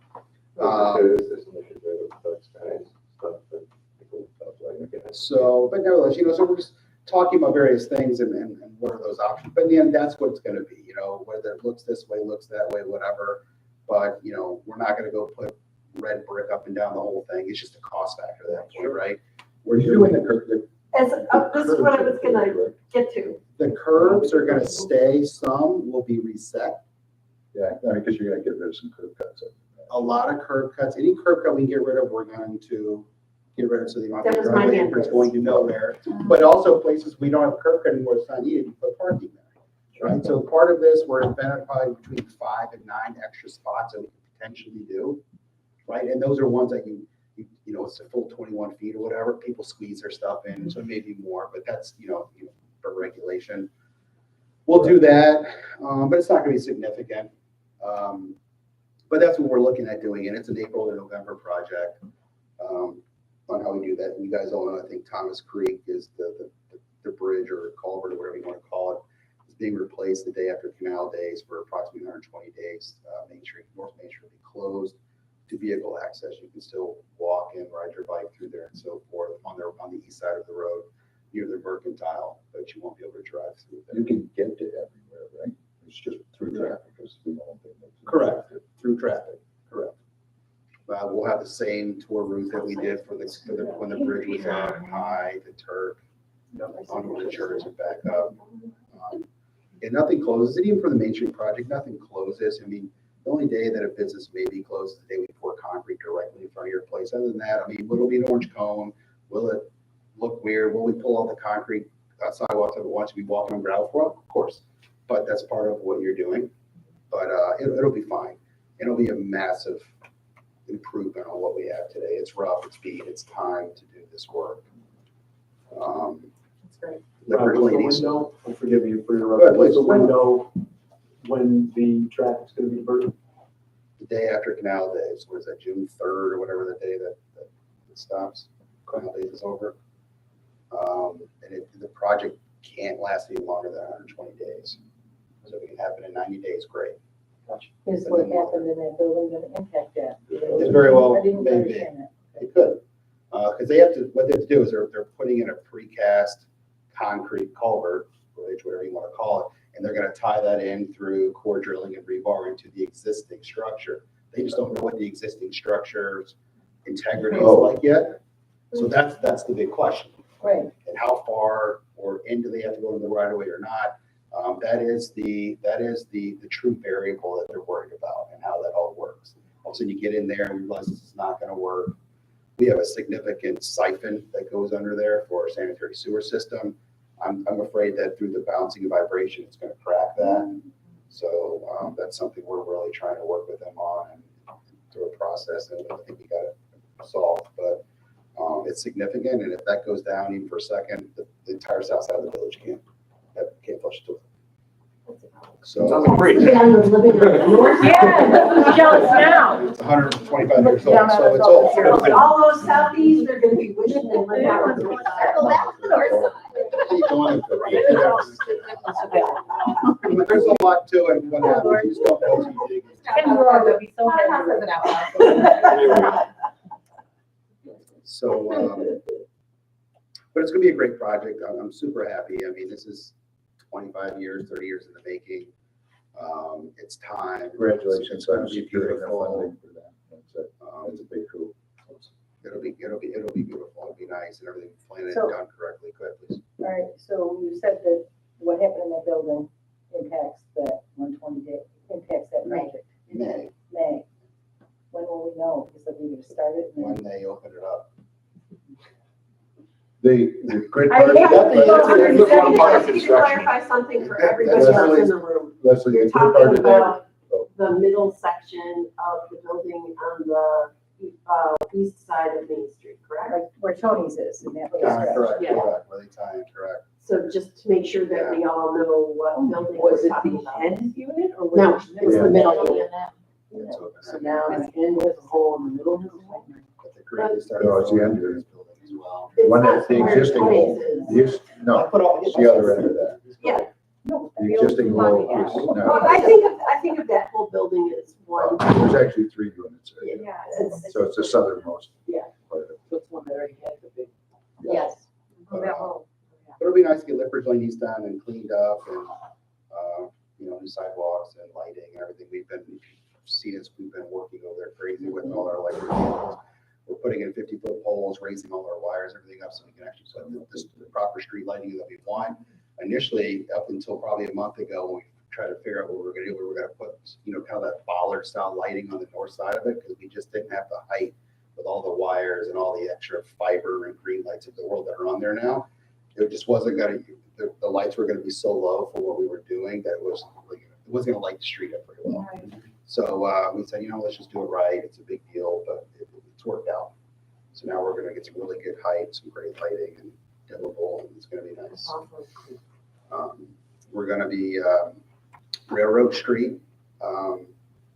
So, but nevertheless, so we're just talking about various things and what are those options. But in the end, that's what it's going to be, whether it looks this way, looks that way, whatever. But, we're not going to go put red brick up and down the whole thing. It's just a cost factor at that point, right? We're doing the curb. This is what I was gonna get to. The curbs are going to stay. Some will be reset. Yeah, because you're gonna get rid of some curb cuts. A lot of curb cuts. Any curb cut we can get rid of, we're going to get rid of, so they don't have That to was my driveway, hand it's going to nowhere. But also places we don't have curb cut anymore, it's not needed, you put parking there. Right, so part of this, we're identifying between 5 and 9 extra spots that we can potentially do. Right, and those are ones that it's a full 21 feet or whatever, people squeeze their stuff in, so maybe more, but that's, for regulation. We'll do that, but it's not gonna be significant. But that's what we're looking at doing, and it's an April to November project, on how we do that. And you guys all know, I think Thomas Creek is the bridge or culvert or whatever you want to call it, is being replaced the day after Canal Days for approximately 120 days. North Main Street will be closed to vehicle access. You can still walk and ride your bike through there and so forth on the east side of the road near the Mercantile, but you won't be able to drive through there. You can get to everywhere, right? It's just through traffic. Correct, through traffic, correct. We'll have the same tour route that we did for when the bridge was on high, the Turk, onto the church and back up. And nothing closes, and even for the Main Street project, nothing closes. I mean, the only day that a business may be closed is the day we pour concrete directly in front of your place. Other than that, I mean, will it be an orange cone? Will it look weird? Will we pull all the concrete sidewalks that we want to be walking on gravel for? Of course, but that's part of what you're doing. But it'll be fine. It'll be a massive improvement on what we have today. It's rough, it's beat, it's time to do this work. That's great. Liquor What's the cleanings. window? Forgive me for Go ahead, interrupting. What's please. the window when the traffic's gonna be diverted? The day after Canal Days, what is that, June 3rd or whatever the day that it stops, Canal Days is over. And the project can't last any longer than 120 days. So if it can happen in 90 days, great. Is what happened in that building gonna impact that? It very well I didn't may be. understand that. It could, because what they have to do is they're putting in a precast concrete culvert, whatever you want to call it, and they're going to tie that in through core drilling and rebar into the existing structure. They just don't know what the existing structure's integrity is like yet. So that's the big question. Right. And how far or in do they have to go to the right of way or not? That is the true variable that they're worried about and how that all works. All of a sudden you get in there and you realize this is not going to work. We have a significant siphon that goes under there for our sanitary sewer system. I'm afraid that through the bouncing and vibration, it's going to crack that. So that's something we're really trying to work with them on and through a process, and I think we got it solved. But it's significant, and if that goes down even for a second, the entire south side of the village can't flush it. So Sounds like great. Yeah, Yeah, jealous now. it's 125 years old, so it's old. all those southeast are gonna be wishing they lived out on the north side. Circle back to the north There's a lot to it. What happens, you just don't know what you dig. Ken Roy would be so happy. So, but it's gonna be a great project. I'm super happy. I mean, this is 25 years, 30 years in the making. It's time. Congratulations It's gonna on be securing the beautiful. funding for that. That's a big coup. It'll be beautiful. It'll be nice and everything planned and So- done correctly. Go ahead, please. All right, so you said that the what happened in that building impacts that 120 day, impacts that project? May, May. When will we know? Because they're going to start it. when they open it up. The great I part of think that, that's one part of to construction. clarify something for everybody That's else really- in the room. Leslie, the You're good part talking of that, about the middle section of the building on the east side of Main Street, correct? Like where Tony's is in that little Correct, stretch. Yeah. correct, where they tie in, correct. So just to make sure that we all know what building Was we're it talking the about. end unit or was No, it? it's the middle unit. It's open. So now the end has a hole in the middle. But they currently started. No, it's the end building as well. It's One not is the where existing Tony's hole. is. No, it's the other end of that. Yeah. The existing hole is, Well, no, I think of that whole building as one. there's actually 3 units. Yeah, So it's the southernmost. Yeah. part of it. So it's one that already had the big. Yes. But it'll be nice to get Lippert Lane East done and cleaned up and, new sidewalks and lighting and everything. We've been, if you've seen us, we've been working over there crazy with all our electric vehicles. We're putting in 50-foot poles, raising all our wires, everything up so we can actually put the proper street lighting that we want. Initially, up until probably a month ago, when we tried to figure out what we were gonna do, we were gonna put, kind of that bollard style lighting on the north side of it, because we just didn't have the height with all the wires and all the extra fiber and green lights of the world that are on there now. It just wasn't gonna, the lights were gonna be so low for what we were doing that it wasn't gonna light the street up very well. Right. So we said, let's just do it right. It's a big deal, but it's worked out. So now we're gonna get some really good height, some great lighting and dimmable, and it's gonna be nice. We're gonna be Railroad Street,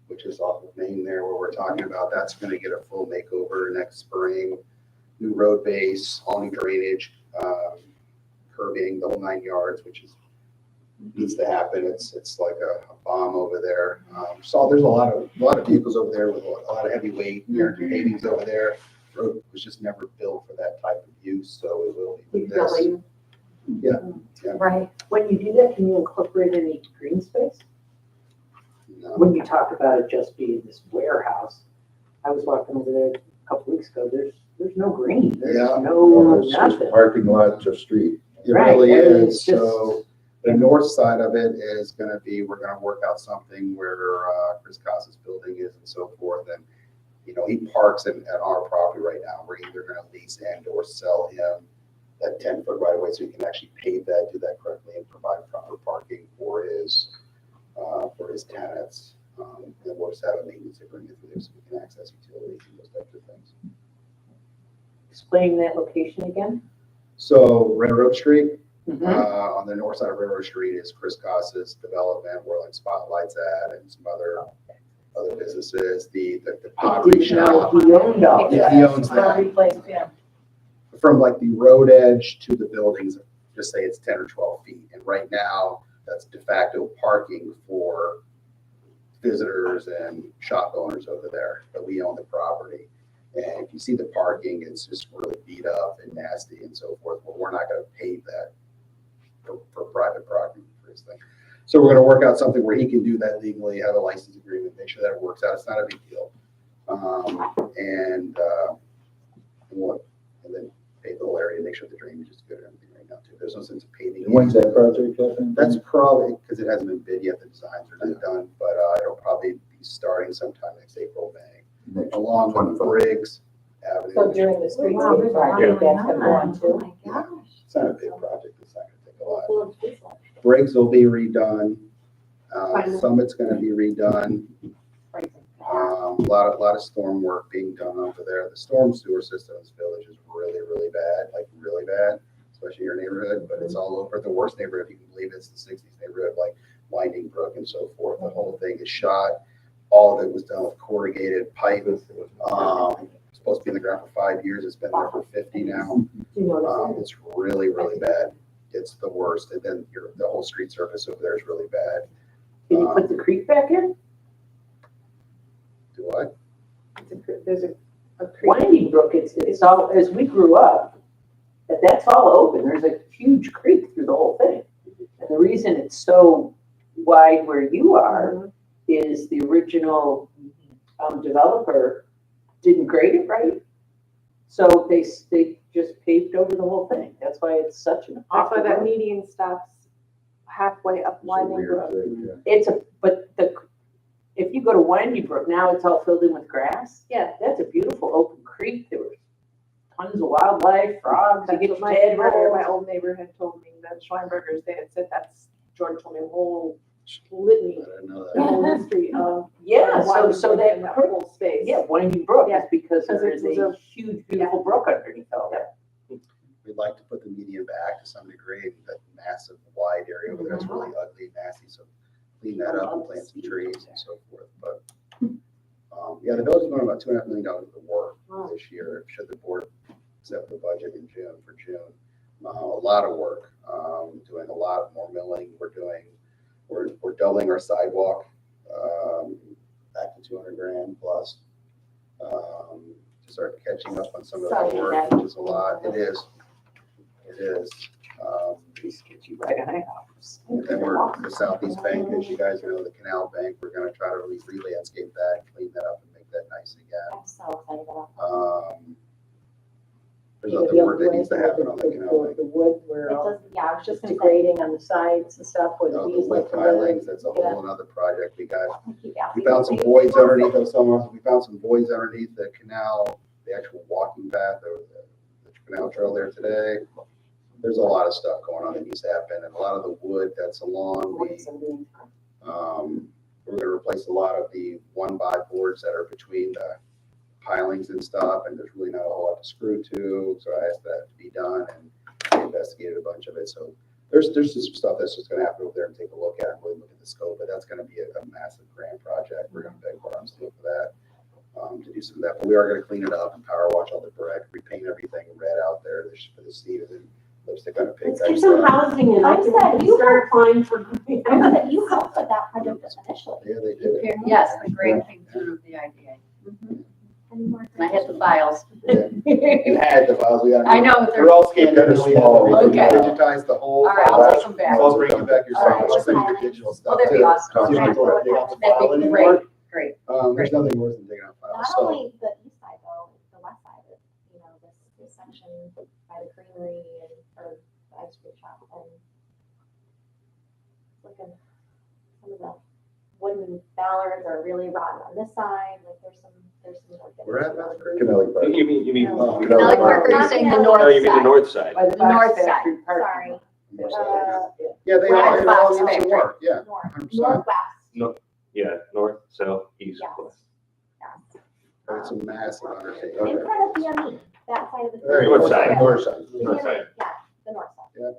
which is off of Main there where we're talking about. That's gonna get a full makeover next spring. New road base, all new drainage, curbing, the whole 9 yards, which needs to happen. It's like a bomb over there. So there's a lot of vehicles over there with a lot of heavy weight, pavings over there. Road was just never built for that type of use, so it will be with this. Yeah. Right. When you do that, can you incorporate any green space? No. When you talk about it just being this warehouse, I was walking over there a couple weeks ago, there's no green, there's Yeah. no It's just nothing. parking lot to street. It Right, really and is. it's just- So the north side of it is gonna be, we're gonna work out something where Chris Costa's building is and so forth. And, he parks at our property right now. We're either gonna lease and or sell him that 10-foot right away so he can actually pave that, do that correctly and provide proper parking for his tenants. And we'll just have a maintenance agreement with him so we can access utilities and those types of things. Explain that location again? So Railroad Street, Mhm. on the north side of Railroad Street is Chris Costa's development where like Spotlight's at and some other businesses, the pottery Didn't know shop. he owned all that. Yeah, he owns that. Replaced, yeah. From like the road edge to the buildings, just say it's 10 or 12 feet. And right now, that's de facto parking for visitors and shop owners over there, but we own the property. And if you see the parking, it's just really beat up and nasty and so forth. But we're not gonna pave that for private property for his thing. So we're gonna work out something where he can do that legally, have a license agreement, make sure that it works out. It's not a big deal. And then pave the whole area and make sure the drainage is good and everything right now too. There's no sense of paving. And when's that project happening? That's probably, because it hasn't been bid yet, the designs are not done, but it'll probably be starting sometime next April, May, along with 25. Briggs Avenue. So during the street Wow, there's a lot project, going that's gonna go on on. too. Oh my gosh. It's not a big project, it's not gonna take a lot. Briggs will be redone, Summit's gonna be redone. A lot of storm work being done over there. The storm sewer system in this village is really, really bad, like really bad, especially your neighborhood, but it's all over. The worst neighborhood, if you can believe it, it's the 60s neighborhood, like Winding Brook and so forth. The whole thing is shot. All of it was done with corrugated pipe. It's supposed to be in the ground for 5 years. It's been there for 50 now. It's really, really bad. It's the worst. And then the whole street surface over there is really bad. Can you put the creek back in? Do what? There's a creek. Winding Brook, it's all, as we grew up, that's all open. There's a huge creek through the whole thing. And the reason it's so wide where you are is the original developer didn't grade it right. So they just paved over the whole thing. That's why it's such an That's why awkward that road. median stops halfway up Winding Brook. It's if you go to Winding Brook, now it's all filled in with grass. Yeah, that's a beautiful open creek. There was tons of wildlife, frogs, you That's get what your my tadpoles. my old neighbor had told me, that Schweinbergers, they had said that's, George told me a whole litany, I didn't know the that. whole history of. Yeah, Winding so Brook that and creek, whole space. yeah, Winding Brook Yeah, is because because there it is was a a- huge, beautiful brook underneath all that. We'd like to put the median back to some degree, that massive wide area over there is really ugly and nasty, so clean that up and plant some trees and so forth, but. Yeah, the village is doing about $2.5 million of work this year, should the board set the budget in June, for June. A lot of work, doing a lot more milling, we're doubling our sidewalk, back to 200 grand plus. To start catching up on some of that work, which is a lot, it is. Please get you right on house. And then we're the Southeast Bank, as you guys know, the Canal Bank, we're gonna try to re-landscape that, clean that up and make that nice again. I'm so excited about that. There's other work that needs to happen on the Canal Bank. The wood, It where does, yeah, I was just just gonna say, degrading on the sides and stuff where the The bees like wood to pilings, live. that's a whole another project we got. I keep asking We found some you. voids underneath of we found some voids underneath the canal, the actual walking path, the canal trail there today. There's a lot of stuff going on that needs to happen, and a lot of the wood that's along the, we're gonna replace a lot of the 1x boards that are between the pilings and stuff, and there's really not a whole lot to screw to, so I asked that to be done, and we investigated a bunch of it, so there's just some stuff that's just gonna have to go over there and take a look at, and really look at the scope, but that's gonna be a massive grant project, we're gonna beg farms to look for that, to do some of that, but we are gonna clean it up and power wash all the brick, repaint everything red out there for the season, lipstick on a pig. Let's get some housing and I I said, can you start applying for. I know that you helped with that project initially. Yeah, they did. Yes, the grant came through the IDA. Any more And I had the files. You had the files, we got. I know, but They're they're, all scanned in, we Okay. digitized the whole. all right, I'll take them back. So I'll bring you back your All right. stuff, I'll send you the digital stuff. Well, that'd be too. awesome. So you don't have to dig out the file That'd be anymore. great. There's nothing worse than digging out files, Not so. only the east side though, the west side, this section by the creamery and, or the ice cream shop and looking, some of the wooden ballards are really rotten on this side, like there's some work. that We're needs at to be done. Canelli Park. You mean? Oh, you Canelli know, Park. You're saying the No, north No, you mean the side. north side. By the The box north factory side, park. sorry. Yeah, they Right all, it all box needs to factory. work, yeah, North, 100%. northwest. Yeah, north, south, east, Yes. west. It's a massive undertaking. In front of BME, that side of the. Very North good. side. North side. North side. Yeah, the north side. Yeah.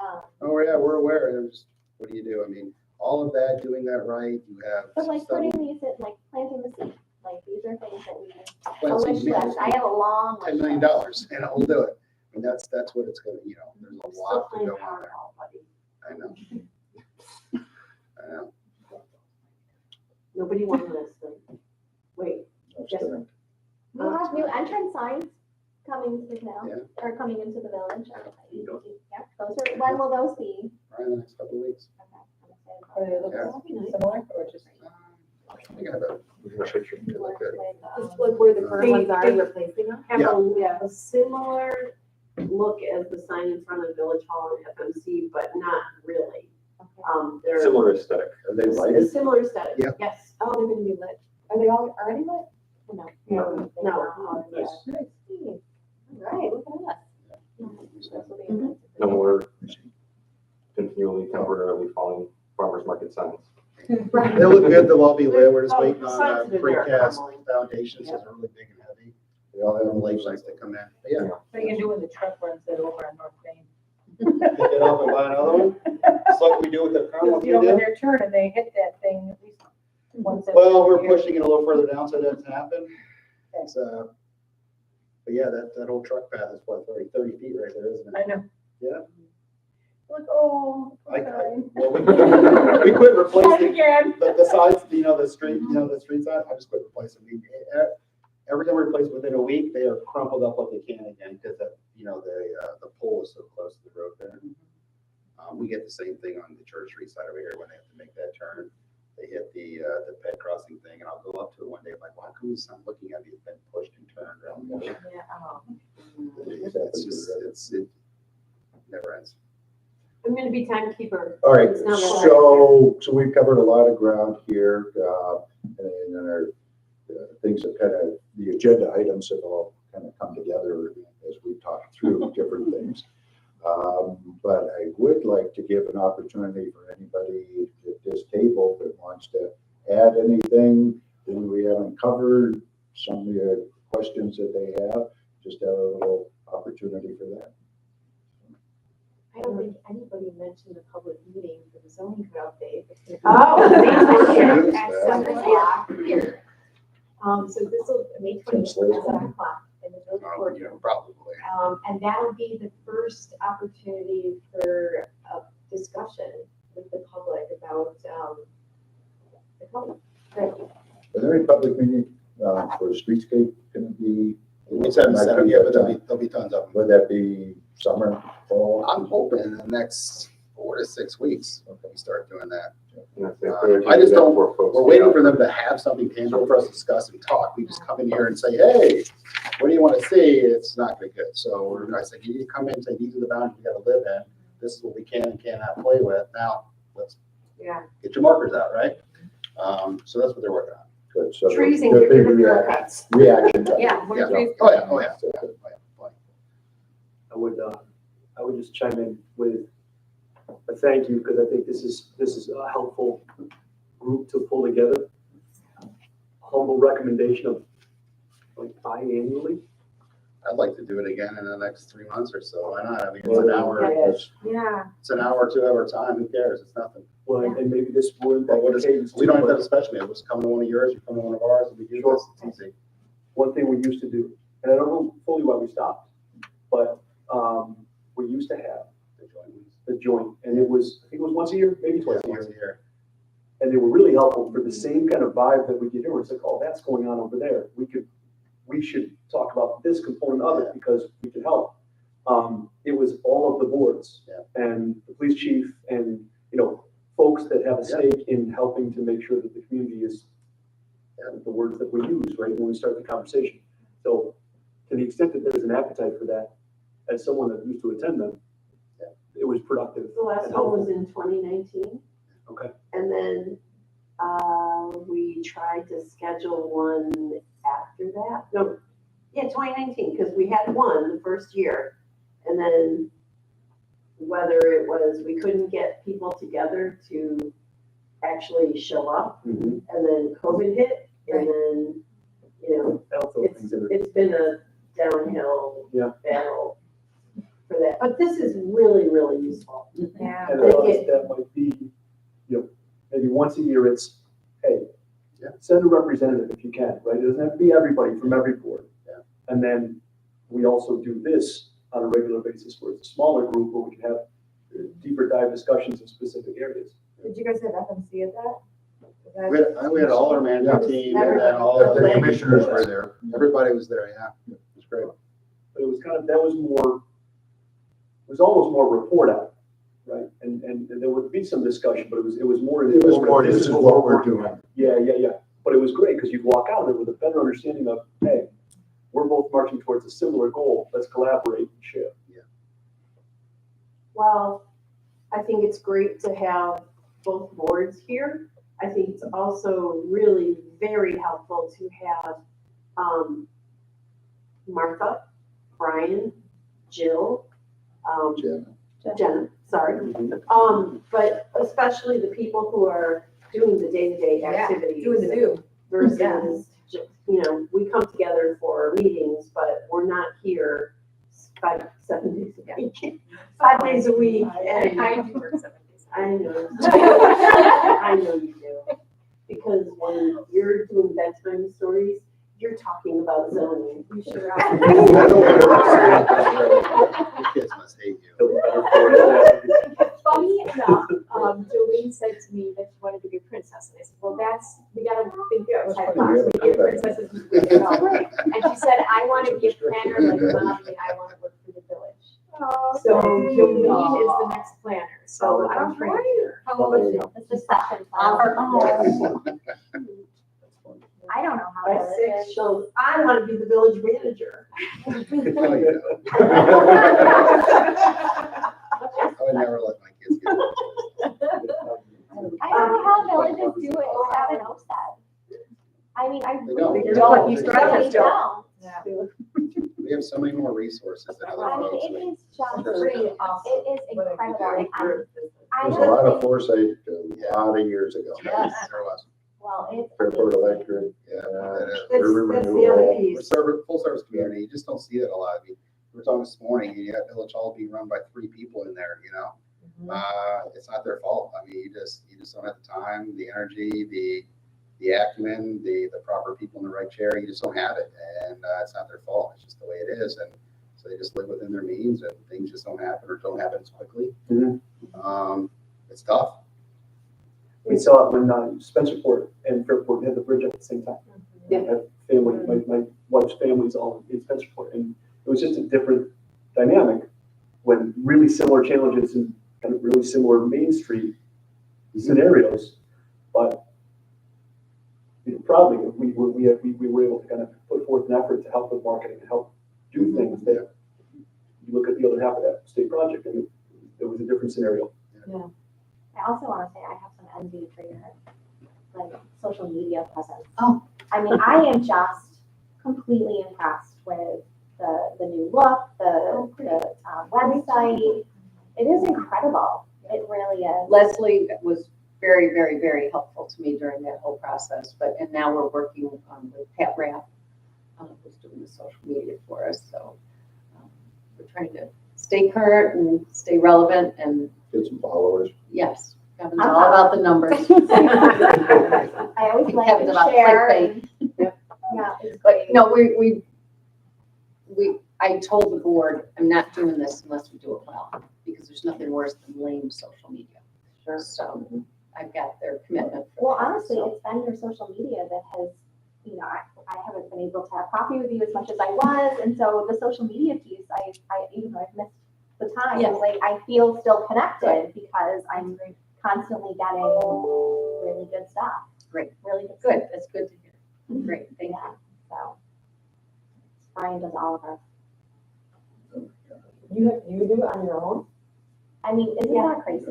Um, Oh, yeah, we're aware, there's, what do you do, I mean, all of that, doing that right, you have. But like stuff- putting these at, like planting the seed, like these are things that we, Plant a some wish seeds. list, I have a long wish $10 million, list. and we'll do it, and that's what it's gonna, there's a Still lot to playing go on there, Powerball, buddy. I know. I know. Nobody wanted this thing. Wait, yes. We'll have new entrance signs coming to the town, Yeah. or coming into the village. you go. Yep, those are, when will those be? Right, in the next couple of weeks. Okay, I'm excited about Or they look Yeah. That'd be nice. similar or just? I think I have a picture, that. it look good. Just like where the current They- ones are, they- replacing them. Have Yeah. a similar look as the sign in front of the Village Hall and FMC, but not really. They're Similar aesthetic. Are they a lighted? similar aesthetic, Yeah. yes. Oh, they're gonna be lit. Are they all already lit? No. No. Nice. All right, look at us. This will be nice. No more continually temporarily falling farmers market signs. Right. They look good, they'll all be lit, we're just Oh, waiting the on signs have been there precast crumbling. foundations, so they're really big and heavy. They all have lacelines that come in, but yeah. What are you gonna do when the truck runs it over on North Main? Pick it up and buy another one, just like we do with the current ones we You know, when do. they're turning, they hit that thing at least once. every Well, we're year. pushing it a little further down so it doesn't happen. It's, but yeah, that whole truck path is what, 30 feet right there, isn't I it? know. Yeah. Like, oh, I- sorry. Well, we quit Try it replacing again. the sides, the street side, I just quit replacing. Every time we replace within a week, they are crumpled up like they can again, because the pole is so close to the road there. We get the same thing on the Church Street side over here when they have to make that turn. They hit the pet crossing thing, and I'll go up to it one day, like, why come it's not looking at me? It's been pushed and turned around. Yeah, oh. It never ends. I mean, gonna be timekeeper. All right, It's not so we've covered a lot of ground here, and our things that kind of, the agenda items have all kind of come together as we talk through different things. But I would like to give an opportunity for anybody at this table that wants to add anything that we haven't covered, some of the questions that they have, just have a little opportunity for that. I don't think anybody mentioned the public meeting for the zoning code update. Oh, At 7 o'clock here. So this will, May 20th, at 7 o'clock in the village courtroom. Probably. And that'll be the first opportunity for a discussion with the public about, the code. Are there any public meetings for streetscape going to be? It's at 7, yeah, but there'll be tons of them. Would that be summer, fall? I'm hoping in the next 4 to 6 weeks, we start doing that. I I just don't, we're waiting for them to have something tangible for us to discuss and talk. We just come in here and say, hey, what do you want to see? It's not gonna be good. So I say, you need to come in and say, these are the boundaries we gotta live in. This is what we can and cannot play with. Now, let's get your markers out, right? So that's what they're working on. Good, so. Trees and the get big rid of haircuts. reaction time. Yeah, more Yeah. trees. Oh, yeah, oh, yeah. I would just chime in with a thank you, because I think this is a helpful group to pull together. Humble recommendation of like biannually. I'd like to do it again in the next 3 months or so. Why not? I mean, it's an hour. Yeah. It's an hour or 2 hour time. Who cares? It's nothing. Well, and maybe this would. Well, what is, we don't even have a special meeting. We'll just come to one of yours, you come to one of ours, and we do this. It's easy. One thing we used to do, and I don't know fully why we stopped, but we used to have the joint, and it was, I think it was once a year, maybe twice a Once a year. year. And they were really helpful for the same kind of vibe that we get here. It's like, oh, that's going on over there. We should talk about this component of it because we can help. It was all of the boards and the police chief and, folks that have a stake in helping to make sure that the community is the words that we use, right, when we start the conversation. So to the extent that there's an appetite for that, as someone that used to attend them, it was productive. The last and one helpful. was in 2019. Okay. And then we tried to schedule one after that. No, yeah, 2019, because we had one the first year. And then whether it was we couldn't get people together to actually show up, Mhm. and then COVID hit, and then, it's been a downhill battle for that. But this is really, really useful. Yeah. And that might be, maybe once a year, it's, hey, send a representative if you can, right? It doesn't have to be everybody from every board. And then we also do this on a regular basis where it's a smaller group where we can have deeper dive discussions in specific areas. Did you guys have FMC at that? We had all our management team and then all The commissioners were there. Everybody was there, yeah. It was great. But it was it was almost more report out, right? And there would be some discussion, but it was more. It was more, this is what we're doing. Yeah. But it was great because you'd walk out of it with a better understanding of, hey, we're both marching towards a similar goal. Let's collaborate and share. Well, I think it's great to have both boards here. I think it's also really very helpful to have Martha, Brian, Jill, Jenna, sorry. But especially the people who are doing the day-to-day activities. Doing the do. Versus, we come together for meetings, but we're not here 7 days a week. 5 days a week. And I do work 7 days. I know. I know you do. Because when you're doing bedtime stories, you're talking about zoning. You sure are. The kids must hate you. Funny enough, Jolene said to me that she wanted to be a princess, and I said, well, we gotta think outside the box, we get princesses. And she said, I want to be a planner like Mom, and I want to work for the village. So Jolene is the next planner, so I'm trying to. How old is she? It's just session. I don't know how By old 6, I want to be the village manager. I would never let my kids it's good. I don't know how villages do it without an OSED. I mean, I They don't. really They don't. don't. They You strive really still. don't. We have so many more resources than other I mean, folks. it is just, Sure. it is incredible. And I There's a don't lot of think, foresight a lot of years ago. Yes. There was. well, it's. Fairport Electric, Yeah. River That's the other Renewal. piece. We're full service community. You just don't see that a lot. I mean, we were talking this morning, you got Village Hall being run by 3 people in there, you know? It's not their fault. I mean, you just don't have the time, the energy, the acumen, the proper people in the right chair. You just don't have it. And it's not their fault. It's just the way it is. And so they just live within their means and things just don't happen or don't happen as quickly. It's tough. We saw it when Spencerport and Fairport had the bridge at the same time. Yeah. I had family, my wife's family's all in Spencerport, and it was just a different dynamic when really similar challenges and kind of really similar Main Street scenarios, but proudly we were able to kind of put forth an effort to help with marketing and help do things that you look at the other half of that state project and it was a different scenario. Yeah. I also want to say I have some envy for your like social media presence. Oh. I mean, I am just completely impressed with the new look, the website. It is incredible. It really is. Leslie was very, very, very helpful to me during that whole process, and now we're working with Pat Rapp, who's doing the social media for us, so we're trying to stay current and stay relevant and Get some followers. yes, Kevin's all about the numbers. I always like Kevin's to about share. clickbait. Yeah, it's But great. no, I told the board, I'm not doing this unless we do it well, because there's nothing worse than lame social media. Sure. So I've got their commitment. Well, honestly, it's been your social media that has, you know, I haven't been able to have coffee with you as much as I was, and so the social media piece, I even though I've missed the time, Yes. like I feel still connected because I'm constantly getting really good stuff. Great. Really good. Good, that's good to hear. Great, thank you. So Brian does all of our. You do it on your own? I mean, isn't that crazy?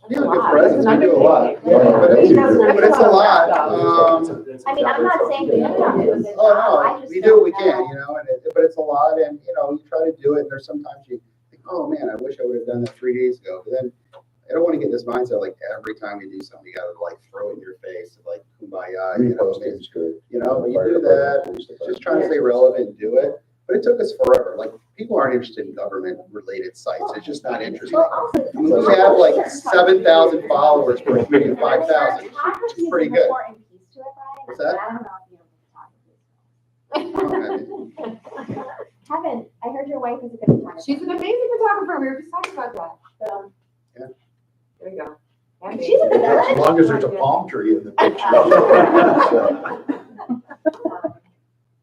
Yeah, good friends. We do a lot. But it's a lot. I mean, I'm not saying that you don't do a good job. Oh, I no, just we do what we don't can, know. you know, but it's a lot and, you know, you try to do it and there's sometimes you think, oh man, I wish I would have done that 3 days ago. But then I don't want to get this mindset like every time you do something, you gotta like throw it in your face, like kumbaya, you know, Reposting's good. you know, but you do that, just trying to stay relevant and do it. But it took us forever. Like people aren't interested in government related sites. It's just not interesting. Well, also, I mean, we have like 7,000 followers for a community of 5,000, which is pretty good. What's that? I don't know if you know. Kevin, I heard your wife is a good photographer. She's an amazing photographer. We were just talking about that. So, Yeah. There you go. and she's in the village. As long as there's a palm tree in the picture.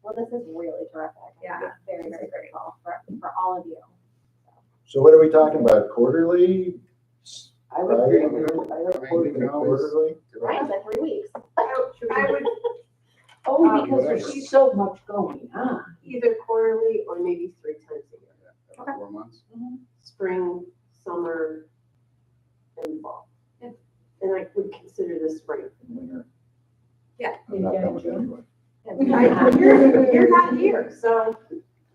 Well, this is really terrific. Yeah. Very, very grateful for all of you. So what are we talking about? Quarterly? I would agree. I like Quarterly? Brian's at 3 weeks. I would only because there's so much going on. either quarterly or maybe 3 times a year. Every 4 months. Spring, summer, and fall. And I would consider this spring. Winter. Yeah. I'm not coming anyway. You're not here, so.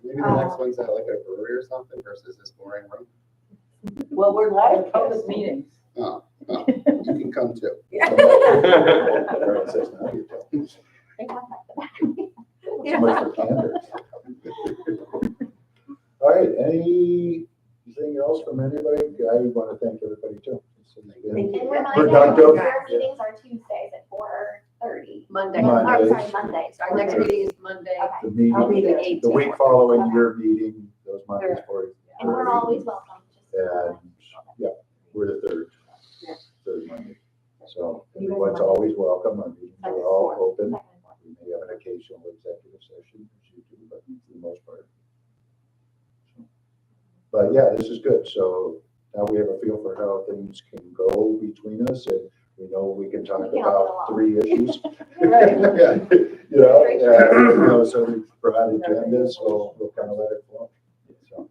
Maybe the next one's at like a brewery or something versus this boring room. Well, we're live public meetings. Oh, you can come too. Right, says now you're telling. They have my So much for candor. All right, anything else from anybody? I want to thank everybody too. It's been And remind productive. everyone, our meetings are Tuesdays at 4:30. Monday. Monday. Oh, sorry, Monday. Our next meeting is Monday. Okay. The I'll be meeting, there. the week following your meeting, those Mondays for it. And we're always welcome. And, yeah, we're the third Monday. So everyone's always welcome. Our meetings are all open. We may have an occasional executive session, as you do, but for the most part. But yeah, this is good. So now we have a feel for how things can go between us, and we know we can talk We can all about get 3 issues. Right. Yeah, you know, so we provide agendas, so we'll kind of let it flow. So,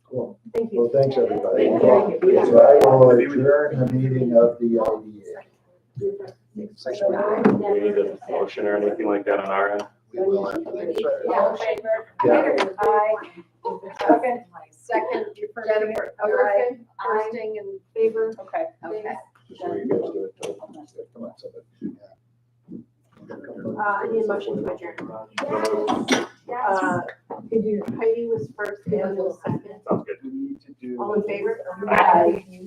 cool. Thank you. Well, thanks, everybody. Thank you. So I will adjourn the meeting of the IDA. Do we need a motion or anything like that on our end? We will after the All in favor? Yeah. Aye. Second, Jennifer, Aye. Firsting in favor. Okay. Okay. So you guys do it. Come on, somebody. I need a motion to adjourn. So moved. Heidi was first, Angela second. Sounds good. We need to do. All in favor? Aye. Aye.